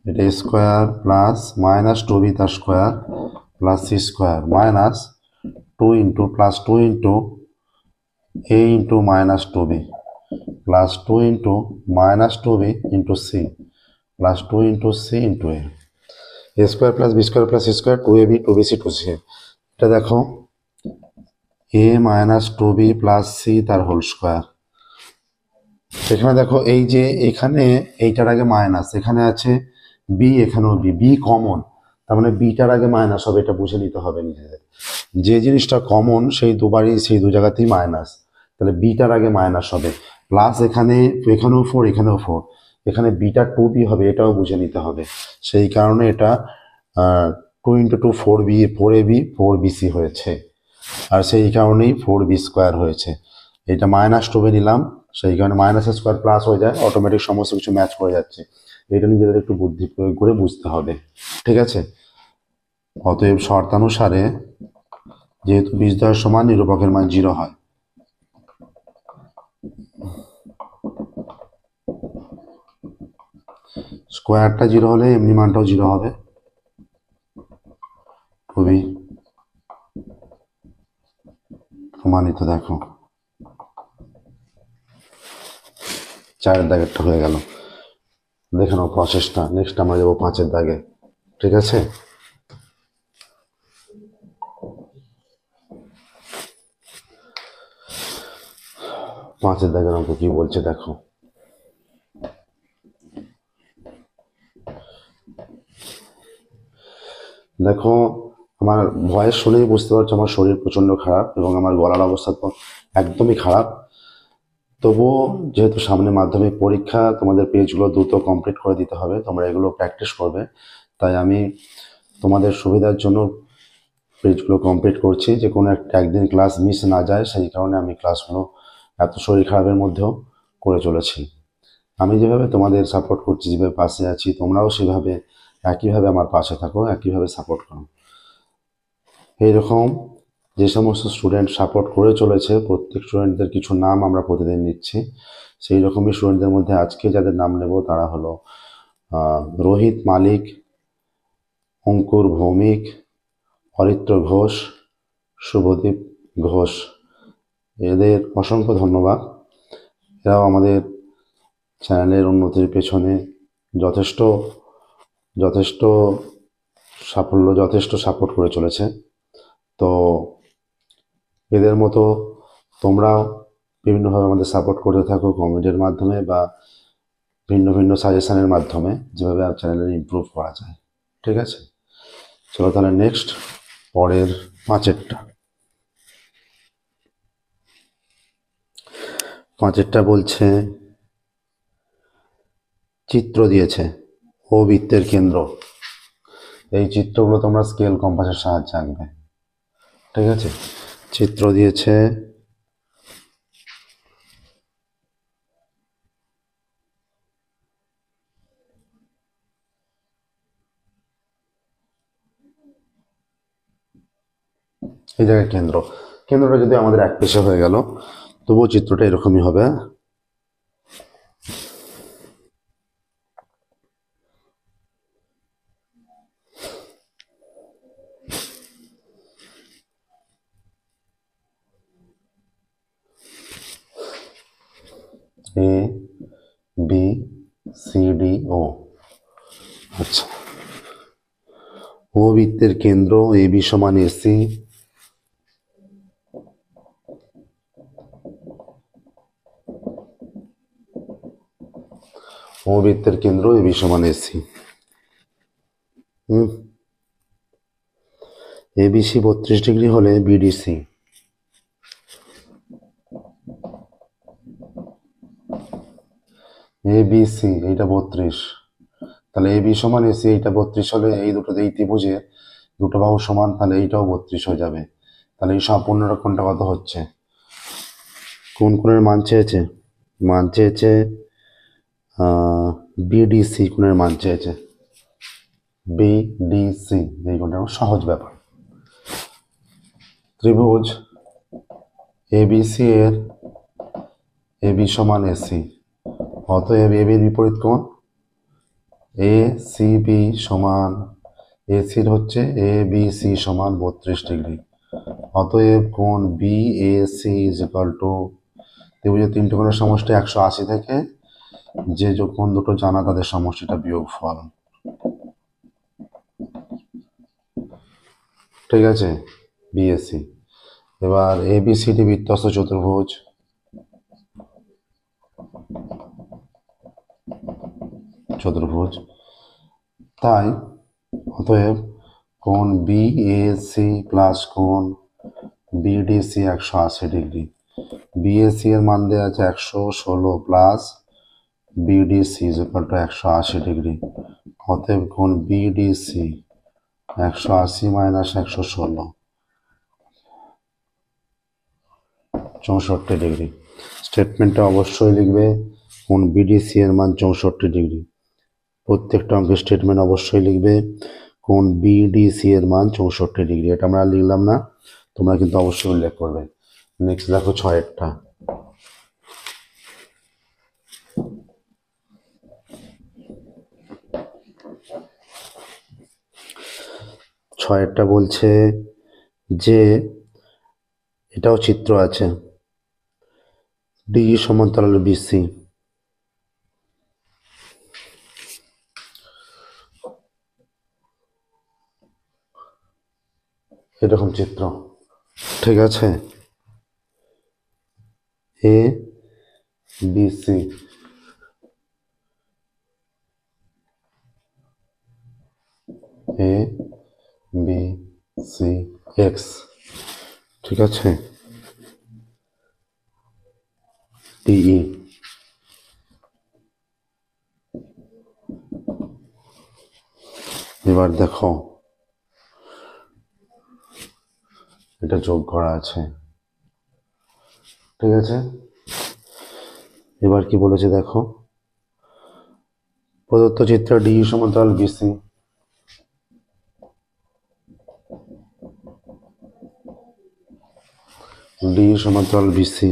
এটা স্কোয়ার প্লাস -2b তার square plus c square minus 2 into plus 2 into a into -2b plus 2 into -2b into c plus 2 into c into a, a square plus b square plus c square 2ab 2bc 2ca। এটা দেখো a -2b plus c তার whole square. এখানে দেখো এই যে এখানে এইটার আগে মাইনাস, এখানে আছে b, এখানেও b কমন, তার মানে বিটার আগে মাইনাস হবে, এটা বুঝে নিতে হবে নিজেদের। যে জিনিসটা কমন সেই দুবারই সেই দু জায়গাতেই মাইনাস, তাহলে বিটার আগে মাইনাস হবে। প্লাস এখানেও 4 এখানেও 4, এখানে বিটা 2b হবে, এটাও বুঝে নিতে হবে। সেই কারণে এটা 2 ইন্টু 2 4b 4ab 4bc হয়েছে, আর সেই কারণেই 4b স্কোয়ার হয়েছে। এটা -2b নিলাম, সেই কারণে মাইনাস স্কোয়ার প্লাস হয়ে যায়, অটোমেটিক সমস্ত কিছু ম্যাচ করে যাচ্ছে। এটা নিজেদের একটু বুদ্ধি প্রয়োগ করে বুঝতে হবে। ঠিক আছে, অতএব শর্তানুসারে যেহেতু বীজদ্বয় সমান, নিরূপকের মান 0 হয়। স্কোয়ারটা 0 হলে এমনি মানটাও 0 হবে। খুবই প্রমাণিত। দেখো 4-এর দাগেরটা হয়ে গেল। দেখে নাও প্রসেসটা। নেক্সট আমরা যাবো 5-এর দাগে। ঠিক আছে, পাঁচের দাগের অঙ্ক কি বলছে দেখো। দেখো আমার ভয়েস শুনেই বুঝতে পারছো আমার শরীর প্রচন্ড খারাপ এবং আমার গলার অবস্থা তো একদমই খারাপ। তবুও যেহেতু সামনে মাধ্যমিক পরীক্ষা, তোমাদের পেজগুলো দ্রুত কমপ্লিট করে দিতে হবে, তোমরা এগুলো প্র্যাকটিস করবে, তাই আমি তোমাদের সুবিধার জন্য পেজগুলো কমপ্লিট করছি, যে কোনো একদিন ক্লাস মিস না যায়, সেই কারণে আমি ক্লাসগুলো এত শরীর খারাপের মধ্যেও করে চলেছি। আমি যেভাবে তোমাদের সাপোর্ট করছি, যেভাবে পাশে আছি, তোমরাও সেভাবে একইভাবে আমার পাশে থাকো, একইভাবে সাপোর্ট করো। এইরকম যে সমস্ত স্টুডেন্ট সাপোর্ট করে চলেছে প্রত্যেক স্টুডেন্টদের কিছু নাম আমরা প্রতিদিন নিচ্ছি। সেই রকমই স্টুডেন্টদের মধ্যে আজকে যাদের নাম নেব তারা হলো রোহিত মালিক, অঙ্কুর ভৌমিক, অরিত্র ঘোষ, শুভদীপ ঘোষ। এদের অসংখ্য ধন্যবাদ। এরাও আমাদের চ্যানেলের উন্নতির পেছনে যথেষ্ট যথেষ্ট সাফল্য যথেষ্ট সাপোর্ট করে চলেছে। তো এদের মতো তোমরাও বিভিন্নভাবে আমাদের সাপোর্ট করতে থাকো, কমেন্টের মাধ্যমে বা ভিন্ন ভিন্ন সাজেশনের মাধ্যমে, যেভাবে চ্যানেলের ইমপ্রুভ করা যায়। ঠিক আছে, চলো তাহলে নেক্সট পরের পাঁচেরটা বলছে চিত্র দিয়েছে ও বৃত্তের কেন্দ্র। এই চিত্রগুলো তোমরা স্কেল কম্পাসের সাহায্যে আঁকবে। ঠিক আছে, চিত্র দিয়েছে এই জায়গায় কেন্দ্রটা যদি আমাদের এক পেশে হয়ে গেল তবুও চিত্রটা এরকমই হবে। এ বি সি ডি ও। আচ্ছা, ও বৃত্তের কেন্দ্র এ বি সমান এসি, ও বৃত্তের কেন্দ্র এ বি সমান এসি। এবিসি 32 ডিগ্রি হলে বিডিসি এবিসি এইটা 32, তাহলে এবি সমান এসি, এইটা 32 হলে এই ত্রিভুজের দুটো বাহু সমান, তাহলে এইটাও 32 হয়ে যাবে। তাহলে এই সম্পূর্ণ কোণটা কত হচ্ছে? কোন কোণের মান চেয়েছে বিডিসি কোণের মান চেয়েছে, বিডিসি। এই কোণটা সহজ ব্যাপার। ত্রিভুজ এবিসি এর এবি সমান এসি, অতএব এবির বিপরীত কোণ এ সি বি সমান, এসির হচ্ছে এ বি সি সমান 32 ডিগ্রি। অতএব কোণ B A C is equal to, ত্রিভুজের তিনটে কোণের সমষ্টি 180 থেকে যে কোণ দুটো জানা তাদের সমষ্টিটা বিয়োগফল। ঠিক আছে, বিএসি। এবার এবিসিডি বৃত্তস্থ চতুর্ভুজ, তাই অতএব কোণ বিএসি প্লাস কোণ বিডিসি 180 ডিগ্রি। বিএসি এর মান দেওয়া আছে 116 plus BDC is equal two 180 degree. অতএব কোণ বিডিসি 180 মাইনাস 116 64 ডিগ্রি। স্টেটমেন্টটা অবশ্যই লিখবে কোণ বিডিসি এর মান 64 ডিগ্রি। প্রত্যেকটা অঙ্কের স্টেটমেন্ট অবশ্যই লিখবে কোণ বিডিসি এর মান 64 ডিগ্রি। এটা আমরা লিখলাম না, তোমরা কিন্তু অবশ্যই উল্লেখ করবে। নেক্সট দেখো ছয়েরটা। ছয়েরটা বলছে যে এটাও চিত্র আছে, ডি সমান্তরাল বিসি। এরকম চিত্র। ঠিক আছে, A B C, A B C x. ঠিক আছে, ডিই। এবার দেখো এটা যোগ করা আছে। ঠিক আছে, এবার কি বলেছে দেখো, প্রদত্ত চিত্রে ডি সমান্তরাল বিসি, ডি সমান্তরাল বিসি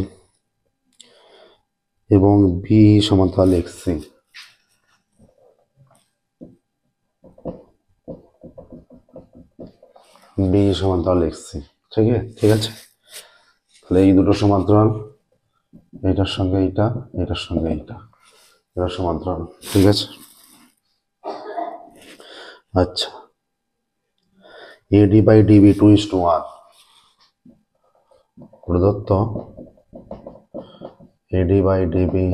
এবং বি সমান্তরাল এক্সসি। বি সমান্তরাল এক্সসি, ঠিক আছে। তাহলে এই দুটো সমান্তরাল, এইটার সঙ্গে এইটা, এটার সঙ্গে এইটা, এটা সমান্তরাল, ঠিক আছে। আচ্ছা, এডি বাই ডিবি 2:1 প্রদত্ত, এডি বাই ডিবি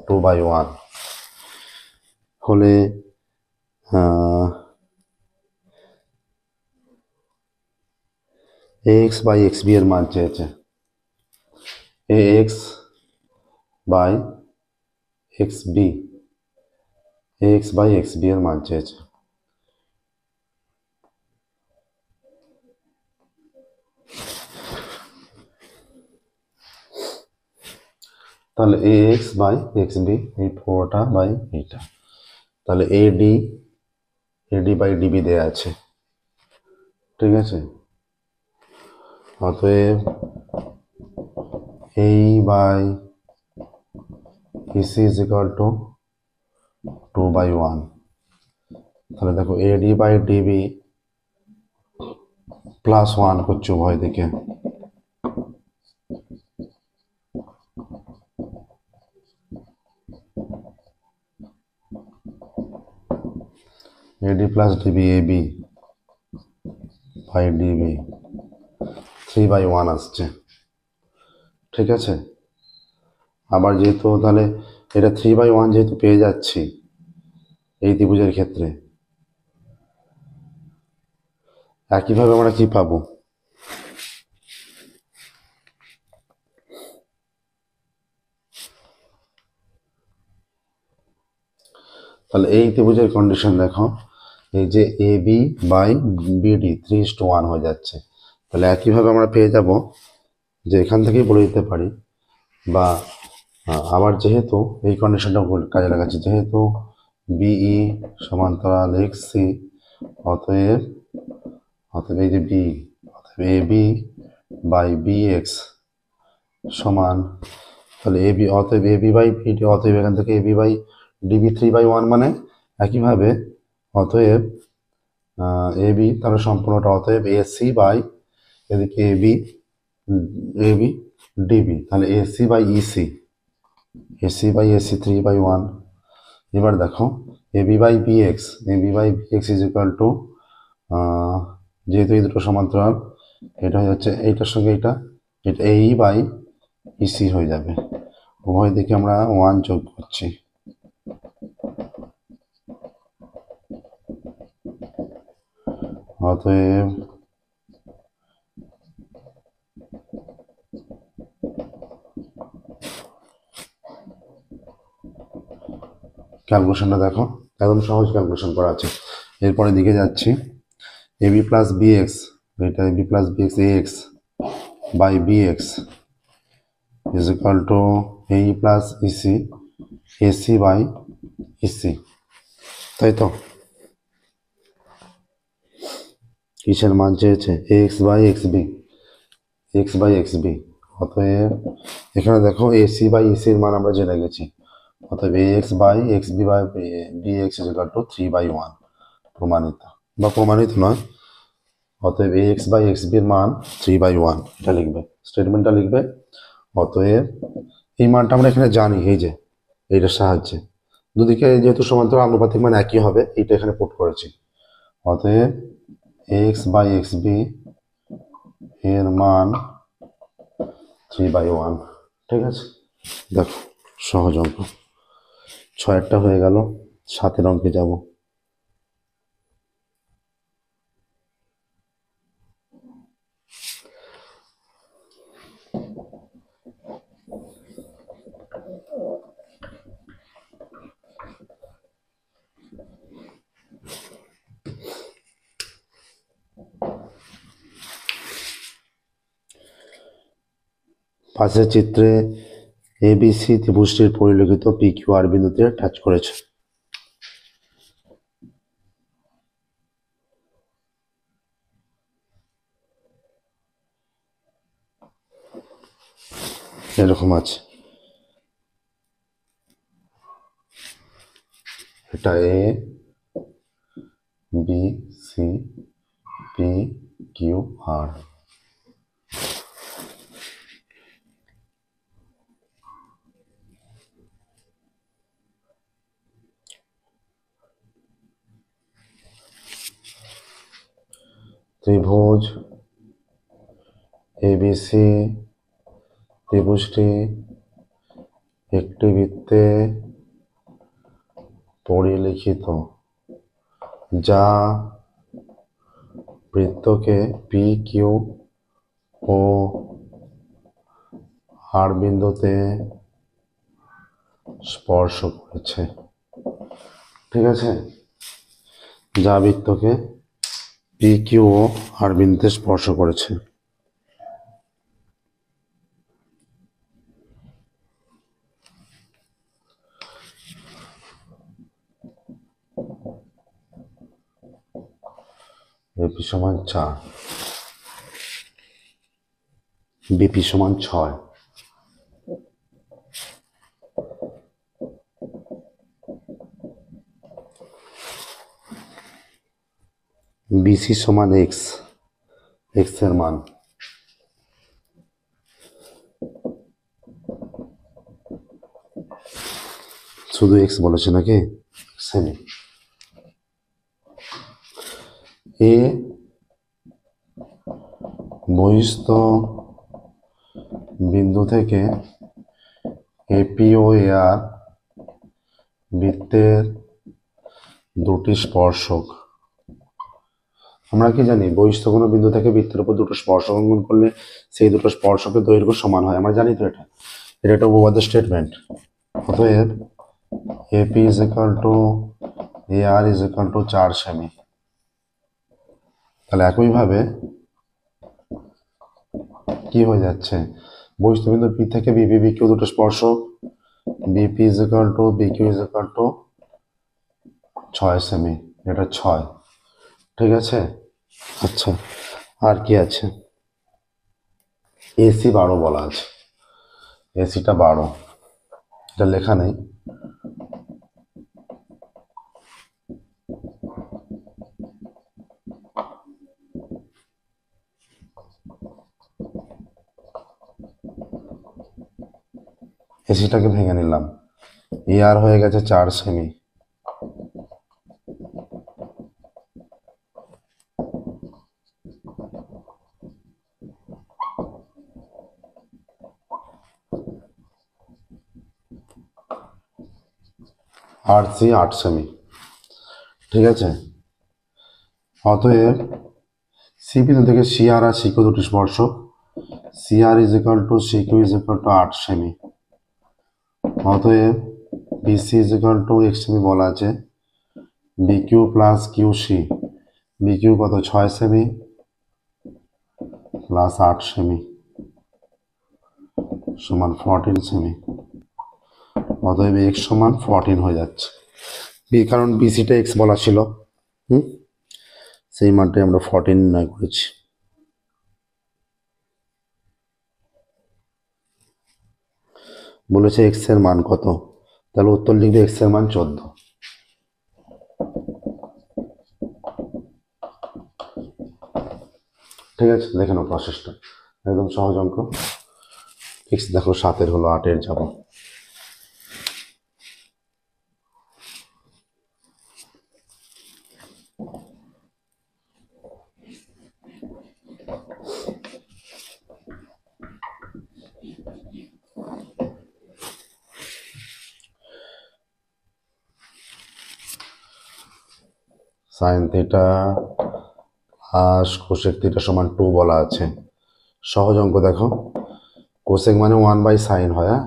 2/1 হলে এক্স বাই এক্স বি এর মান চেয়েছে। A x by x b, x by x b এর মান চেয়েছে। তাহলে a x by x b, এই পুরোটা বাই এইটা। তাহলে এডি বাই ডিবি দেয়া আছে, ঠিক আছে। অতএব AE by EC is equal to 2/1। তাহলে দেখো এডি বাই ডিবি +1 করছে উভয় দিকে, AD plus DB AB by DB 3/1 আসছে, ঠিক আছে। আবার যেহেতু তাহলে এটা 3/1 যেহেতু পেয়ে যাচ্ছি এই ত্রিভুজের ক্ষেত্রে, একইভাবে আমরা কি পাবো? তাহলে এই ত্রিভুজের কন্ডিশন দেখো, এই যে এ বি বাই বিডি 3:1 হয়ে যাচ্ছে। তাহলে একইভাবে আমরা পেয়ে যাব যে এখান থেকেই বলে দিতে পারি, বা আবার যেহেতু এই কন্ডিশনটা কাজে লাগাচ্ছি, যেহেতু বিই সমান্তরাল এক্স সি, অতএব এই যে বি, অতএব এ বি বাই বি এক্স সমান, তাহলে এ বি, অতএব এ বি বাই বিডি, অতএব এখান থেকে এ বি বাই ডিবি 3/1 মানে একইভাবে অতএব এ বি, তাহলে সম্পূর্ণটা অতএব এ সি বাই এদিকে এ বি ডিবি, তাহলে a c by ec, ac by ac 3/1। এবার দেখো a b by b x, a b by b x is equal to, যেহেতু এই দুটো সমান্তরাল, এটা হয়ে যাচ্ছে এইটার সঙ্গে এটা, এটা এই বাই ইসি হয়ে যাবে। উভয় দিকে আমরা 1 যোগ করছি, অতএব ক্যালকুলেশনটা দেখো, একদম সহজ ক্যালকুলেশন করা আছে। এরপরে দিকে যাচ্ছি, a b plus b x, এটা a b plus b x, a x by b x is equal to a plus ec, ac by ec, তাই তো। কিসের মান চেয়েছে? X by x b, x by x b. অতএব এখানে দেখো AC by ইসির মান আমরা জেনে গেছি, অতএব a x by x b by b x is equal to 3/1 প্রমাণিত, বা প্রমাণিত নয়, অতএব এ এক্স বাই এক্স বির মান 3/1, এটা লিখবে, স্টেটমেন্টটা লিখবে। অতএব এই মানটা আমরা এখানে জানি, এই যে এইটার সাহায্যে দুদিকে যেহেতু সমান্তরাল আনুপাতিক মান একই হবে, এইটা এখানে পুট করেছি। অতএব এক্স বাই এক্স বি এর মান 3/1, ঠিক আছে। দেখো সহজ অঙ্ক, 6টা হয়ে গেল, 7এর অঙ্কে যাব। পাশের চিত্রে এবিসি ত্রিভুজটির পরিলক্ষিত পি কিউ আর বিন্দুতে টাচ করেছে। এরকম আছে, এটা a B C P Q R. ত্রিভুজ এবিসি ত্রিভুজটি একটি বৃত্তে পরিলিখিত, যা বৃত্তকে পি কিউ ও আর বিন্দুতে স্পর্শ করেছে। ঠিক আছে, যা বৃত্তকে পি কিউ ও আর বিন্দুতে স্পর্শ করেছে। এপি সমান 4, বিপি সমান 6, বিসি সমান এক্স, এক্স এর মান শুধু এক্স বলেছে নাকি, সেমি। এ বহিস্থ বিন্দু থেকে এপি ও এআর বৃত্তের দুটি স্পর্শক। আমরা কি জানি, বহিস্থ কোনো বিন্দু থেকে বৃত্তের উপর দুটো স্পর্শক অঙ্কন করলে সেই দুটো স্পর্শকের দৈর্ঘ্য সমান হয়, আমরা জানি তো। এটা একটা উপপাদ্য স্টেটমেন্ট। অতএব AP is equal to AR is equal to 4 সেমি। তাহলে একইভাবে কি হয়ে যাচ্ছে, বহিস্থ বিন্দু পি থেকে বিপি বিকিউ দুটো স্পর্শক, BP is equal two bq is equal two 6 semi, এটা 6। ঠিক আছে, আচ্ছা আর কি আছে, এসি 12 বলা আছে, এসিটা 12, এটা লেখা নেই। এসিটাকে ভেঙে নিলাম, এআর হয়ে গেছে 4 সেমি, আর সি 8 সেমি। ঠিক আছে, অতএব সি বিন্দু থেকে সিআর আর সিকিউ দুটি স্পর্শক, cr is equal to cq is equal to 8 সেমি। অতএব bc is equal to x সেমি বলা আছে, বিকিউ প্লাস কিউসি, বিকিউ কত 6 সেমি প্লাস 8 সেমি সমান 14 সেমি। অতএব এক্স সমান 14 হয়ে যাচ্ছে, কারণ বিসিটা এক্স বলা ছিল, সেই মানটাই আমরা 14 নির্ণয় করেছি। বলেছে এক্স এর মান কত, তাহলে উত্তর লিখবে এক্স এর মান 14। ঠিক আছে, দেখে নাও প্রসেসটা, একদম সহজ অঙ্ক। এক্স দেখো 7 হলো, 8 যাব। সাইন থিটা আর কোসেক থিটা সমান 2 বলা আছে। সহজ অঙ্ক দেখো, কোসেক মানে 1/sin হয়, হ্যাঁ,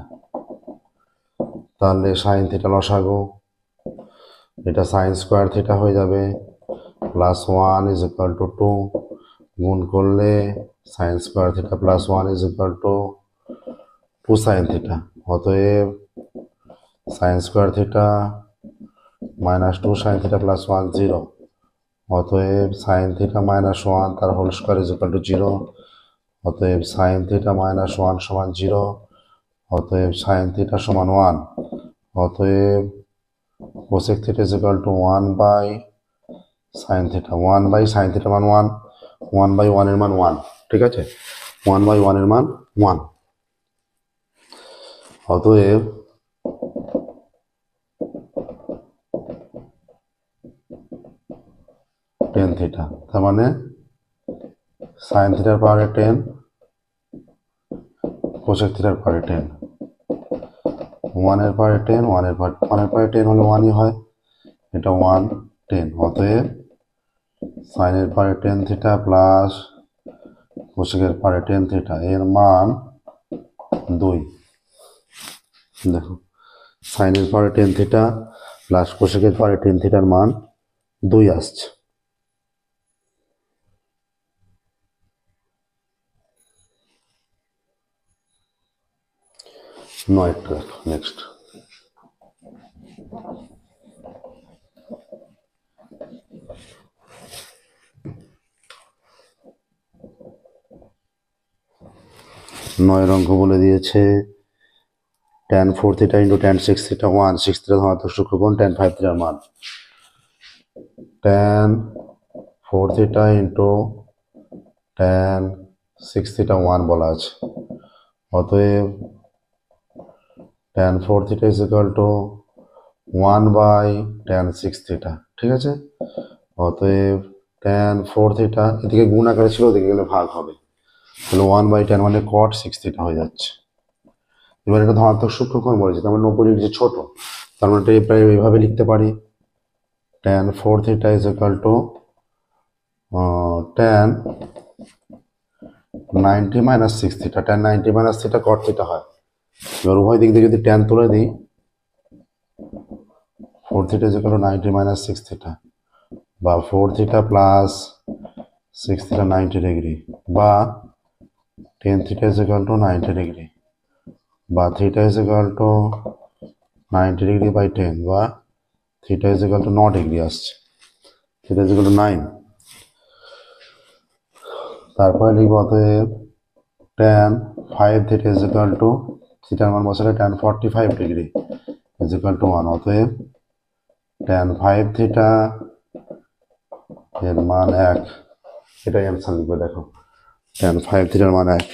তাহলে সাইন থিটা লসাগু, এটা সাইন স্কোয়ার থিটা হয়ে যাবে, প্লাস 1 ইজ ইকুয়াল টু 2, গুণ করলে sine square theta plus 1 is equal to 2 sine theta. অতএব sine square theta minus 2 sine theta plus 1 0। অতএব সাইন থিটা মাইনাস 1 তার whole square is equal to 0। অতএব sine theta minus 1 সমান 0। অতএব sine theta সমান 1, অতএব cosec theta is equal to 1 by sine theta, 1 by sine theta মান 1, 1 by 1 এর মান 1, ঠিক আছে, 1 বাই 1 এর মান 1, অতএব টেন থিটা, তার মানে সাইন থিটার পাওয়ারে 10, কোসেক থিটার পাওয়ারে 10, 1 এর পাওয়ারে 10, 1 এর পাওয়ারে 10 হলে 1ই হয়, এটা 1 10, অতএব সাইনের পাওয়ারে 10 থিটা প্লাস কোসেকের পাওয়ারে 10 থিটা এর মান 2। দেখো সাইনের পাওয়ারে 10 থিটা প্লাস কোসেকের পাওয়ারে 10 থিটার মান 2 আসছে। নয়টা দেখো নেক্সট। নয়ের অঙ্ক বলে দিয়েছে tan 4 theta into tan 6 theta 1, 6 theta ধনাত্মক সূক্ষ্মকোণ, tan 5 থিটার মান tan 4 theta into tan 6 theta 1 বলা আছে, অতএব tan 4 theta is equal to 1 by tan 6 theta, ঠিক আছে, অতএব tan 4 থিটা এদিকে গুণ আকারে ছিল, ওদিকে গেলে ভাগ হবে, তাহলে 1 বাই tan মানে cot 6 থিটা হয়ে যাচ্ছে। এবার এটা ধনাত্মক সূক্ষ্মকোণ বলেছে, তার মানে 90 ডিগ্রি যে ছোট, তার মানে এটা প্রায় এইভাবে লিখতে পারি tan 4 theta is equal two tan 90 minus 6 theta, tan 90 minus theta cot theta হয়। এবার উভয় দিক দিয়ে যদি tan তুলে দিই, 4 theta is equal to 90 minus 6 theta, বা 4 থিটা প্লাস 6 থিটা 90 ডিগ্রি, বা 10 theta is equal to 90 degree, বা theta is equal to 90 degree by 10, বা theta is equal to 9 degree আসছে, থিটা ইজ ইকুয়াল টু 9। তারপরে লিখব অতএব tan 5 theta is equal to, থিটার মান বসালে tan 45 degree is equal to 1, অতএব tan 5 থিটা এর মান 1, এটাই অ্যান্সার লিখবে। দেখো tan 5 থিটার মান 1।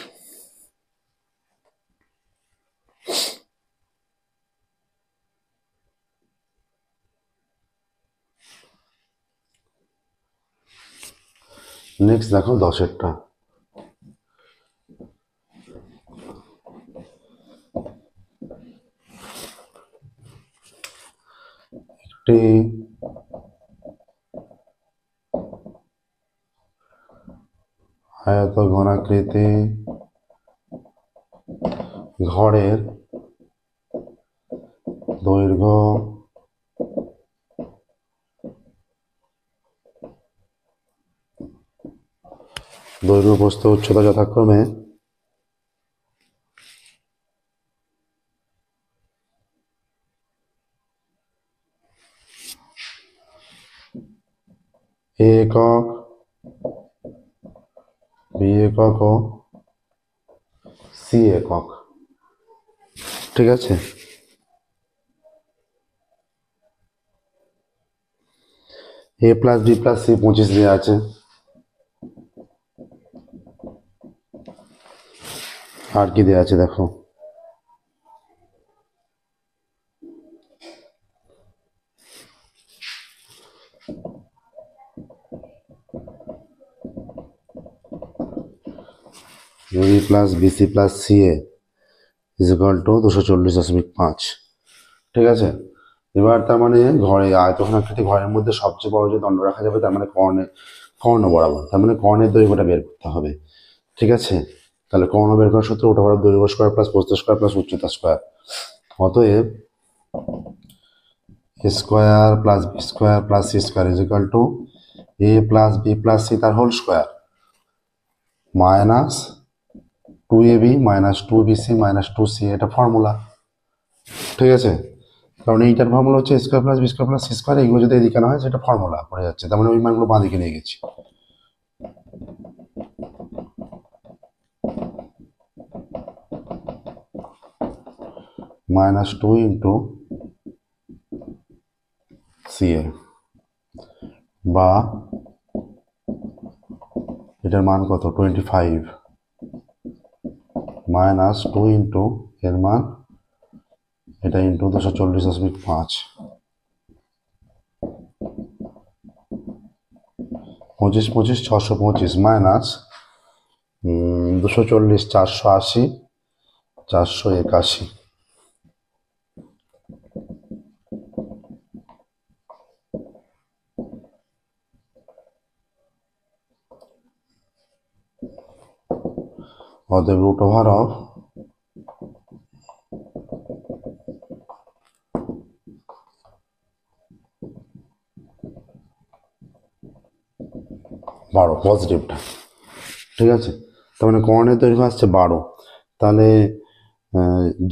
নেক্সট দেখো 10এরটা, একটি আয়ত ঘনাকৃতি ঘরের দৈর্ঘ্য প্রস্থ উচ্চতা যথাক্রমে এ একক, বি একক ও সি একক, ঠিক আছে। A plus B plus C 25 দেওয়া আছে, আর কি দেওয়া আছে দেখো, B plus BC plus C A is equal to 240.5, ঠিক আছে। এবার তার মানে ঘরে আয়তঘনাকৃতি ঘরের মধ্যে সবচেয়ে বড় যে দণ্ড রাখা যাবে, তার মানে কর্ণ বরাবর, তার মানে কর্ণের দৈর্ঘ্যটা বের করতে হবে, ঠিক আছে। তাহলে কর্ণ বের করার সূত্র ওটা বরাবর দৈর্ঘ্য স্কোয়ার প্লাস প্রস্থ স্কোয়ার প্লাস উচ্চতা স্কোয়ার, অতএব square plus b square plus c square is equal to a plus B plus c তার whole square minus 2ab minus 2bc minus 2c, এটা ফর্মুলা, ঠিক আছে। কারণ এইটার ফর্মুলা হচ্ছে square plus b square plus c square, এগুলো যদি এদিকে না হয় সেটা ফর্মুলা পড়ে যাচ্ছে, তার মানে ওই মানগুলো বাঁ দিকে নিয়ে গেছি। -2 ইন্টু CA, বা এটার মান কত 25 -2 ইন্টু এর মান এটা ইন্টু 240.5, 25 25 625 মাইনাস 240 480 481। অতএব রুট ওভার অফ বারো, পজিটিভটা, ঠিক আছে। তার মানে কর্ণের দৈর্ঘ্য আসছে 12। তাহলে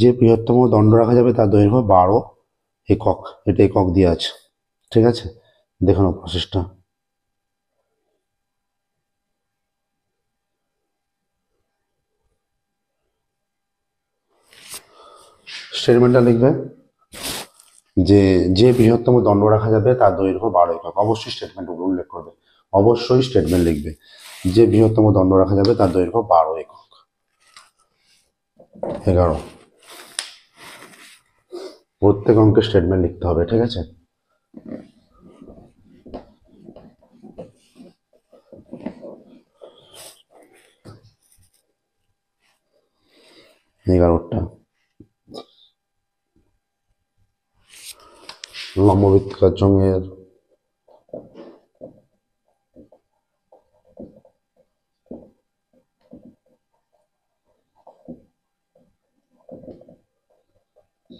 যে বৃহত্তম দণ্ড রাখা যাবে তার দৈর্ঘ্য 12 একক, এটা একক দিয়ে আছে, ঠিক আছে। দেখুন প্রসেসটা, স্টেটমেন্টটা লিখবে যে যে বৃহত্তম দণ্ড রাখা যাবে তার দৈর্ঘ্য 12 একক। অবশ্যই স্টেটমেন্ট উল্লেখ করবে, অবশ্যই স্টেটমেন্ট লিখবে যে বৃহত্তম দণ্ড রাখা যাবে তার দৈর্ঘ্য 12 একক। 11, প্রত্যেক অঙ্কের স্টেটমেন্ট লিখতে হবে, ঠিক আছে। এগারোটা, লম্ববৃত্তাকার চোঙের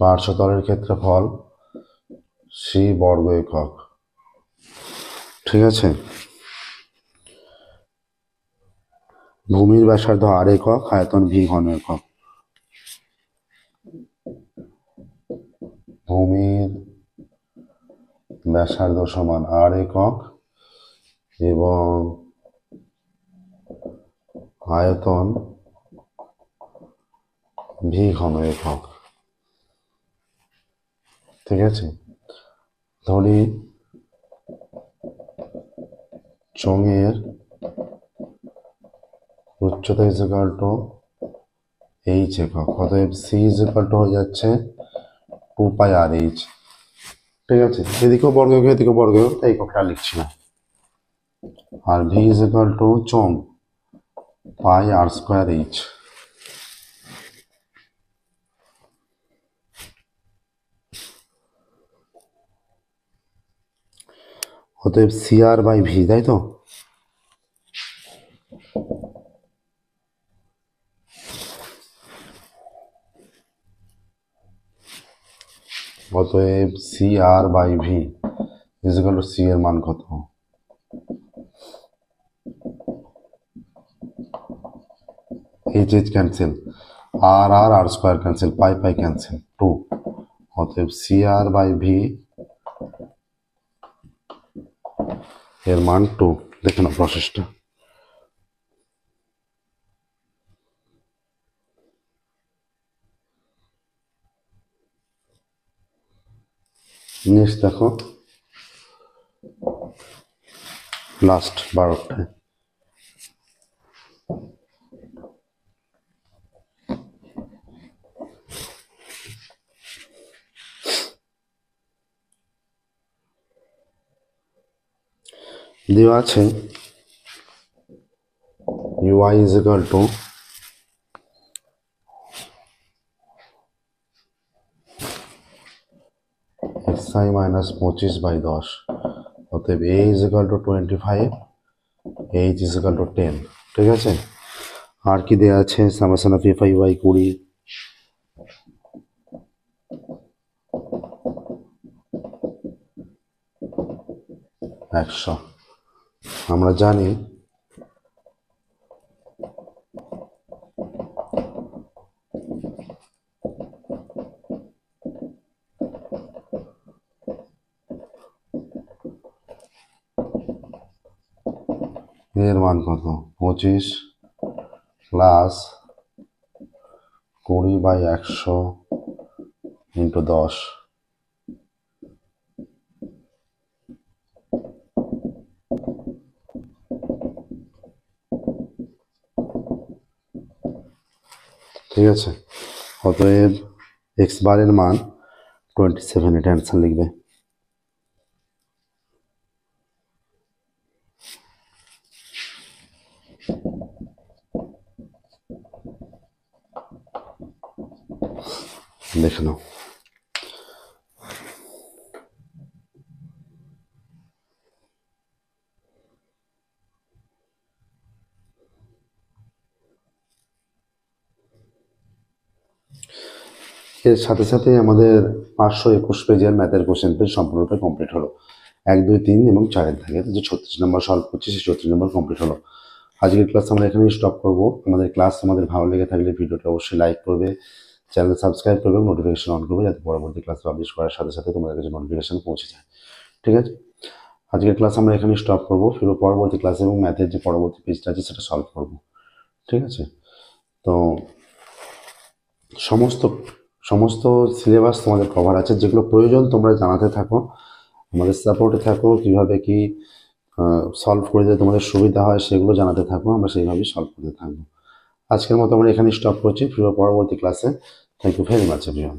পার্শ্বতলের ক্ষেত্রফল C বর্গ একক, ঠিক আছে। ভূমির ব্যাসার্ধ R একক, আয়তন V ঘন একক। ভূমির ব্যাসার্ধ সমান R একক এবং আয়তন V ঘন একক, ঠিক আছে। ধরি চোঙের উচ্চতা ইজিক্যাল টু H একক, অতএব C ইজিক্যাল টু হয়ে যাচ্ছে 2πRH, ঠিক আছে। এদিকেও বর্গ একক এদিকেও বর্গ একক, তাই এককটা লিখছি না। আর V ইজিক্যাল টু চোঙ πr²H, অতএব CR/V, তাই তো। অতএব CR/V ইজিক্যাল টু C এর মান কত, H ক্যান্সেল, R² ক্যান্সেল, পাই ক্যান্সেল, 2। অতএব CR/V এর মান 2। দেখে নাও প্রসেসটা। নেক্সট দেখো, লাস্ট 12টায় দেওয়া আছে UI is equal to xi minus 25/10, অতএব A is equal to 25, H is equal to 10, ঠিক আছে। আর কি দেওয়া আছে, সামেশন অফ FI y 20, একশো। আমরা জানি এর মান কত, 25 প্লাস 20/100 ইন্টু 10। ঠিক আছে, অতএব এক্স বারের মান 27, এটা অ্যান্সার লিখবে। দেখে নাও। এর সাথে সাথে আমাদের 521 পেজের ম্যাথের কোশ্চেন পেজ সম্পূর্ণরূপে কমপ্লিট হলো। 1, 2, 3 এবং 4 থাকে, যে 36 নম্বর সলভ করছি সেই 36 নম্বর কমপ্লিট হলো। আজকের ক্লাস আমরা এখানেই স্টপ করব। আমাদের ক্লাস আমাদের ভালো লেগে থাকলে ভিডিওটা অবশ্যই লাইক করবে, চ্যানেল সাবস্ক্রাইব করবে, নোটিফিকেশন অন করবে, যাতে পরবর্তী ক্লাস পাবলিশ করার সাথে সাথে তোমাদের কাছে নোটিফিকেশন পৌঁছে যায়। ঠিক আছে, আজকের ক্লাস আমরা এখানেই স্টপ করবো। ফিরো পরবর্তী ক্লাসে এবং ম্যাথের যে পরবর্তী পেজটা আছে সেটা সলভ করব। ঠিক আছে, তো সমস্ত সমস্ত সিলেবাস তোমাদের কভার আছে। যেগুলো প্রয়োজন তোমরা জানাতে থাকো, আমাদের সাপোর্টে থাকো, কিভাবে কি সলভ করে দিলে তোমাদের সুবিধা হয় সেগুলো জানাতে থাকো, আমরা সেইভাবেই সলভ করতে থাকবো। আজকের মতো আমরা এখানে স্টপ করছি। ফিরো পরবর্তী ক্লাসে। Thank you very much everyone.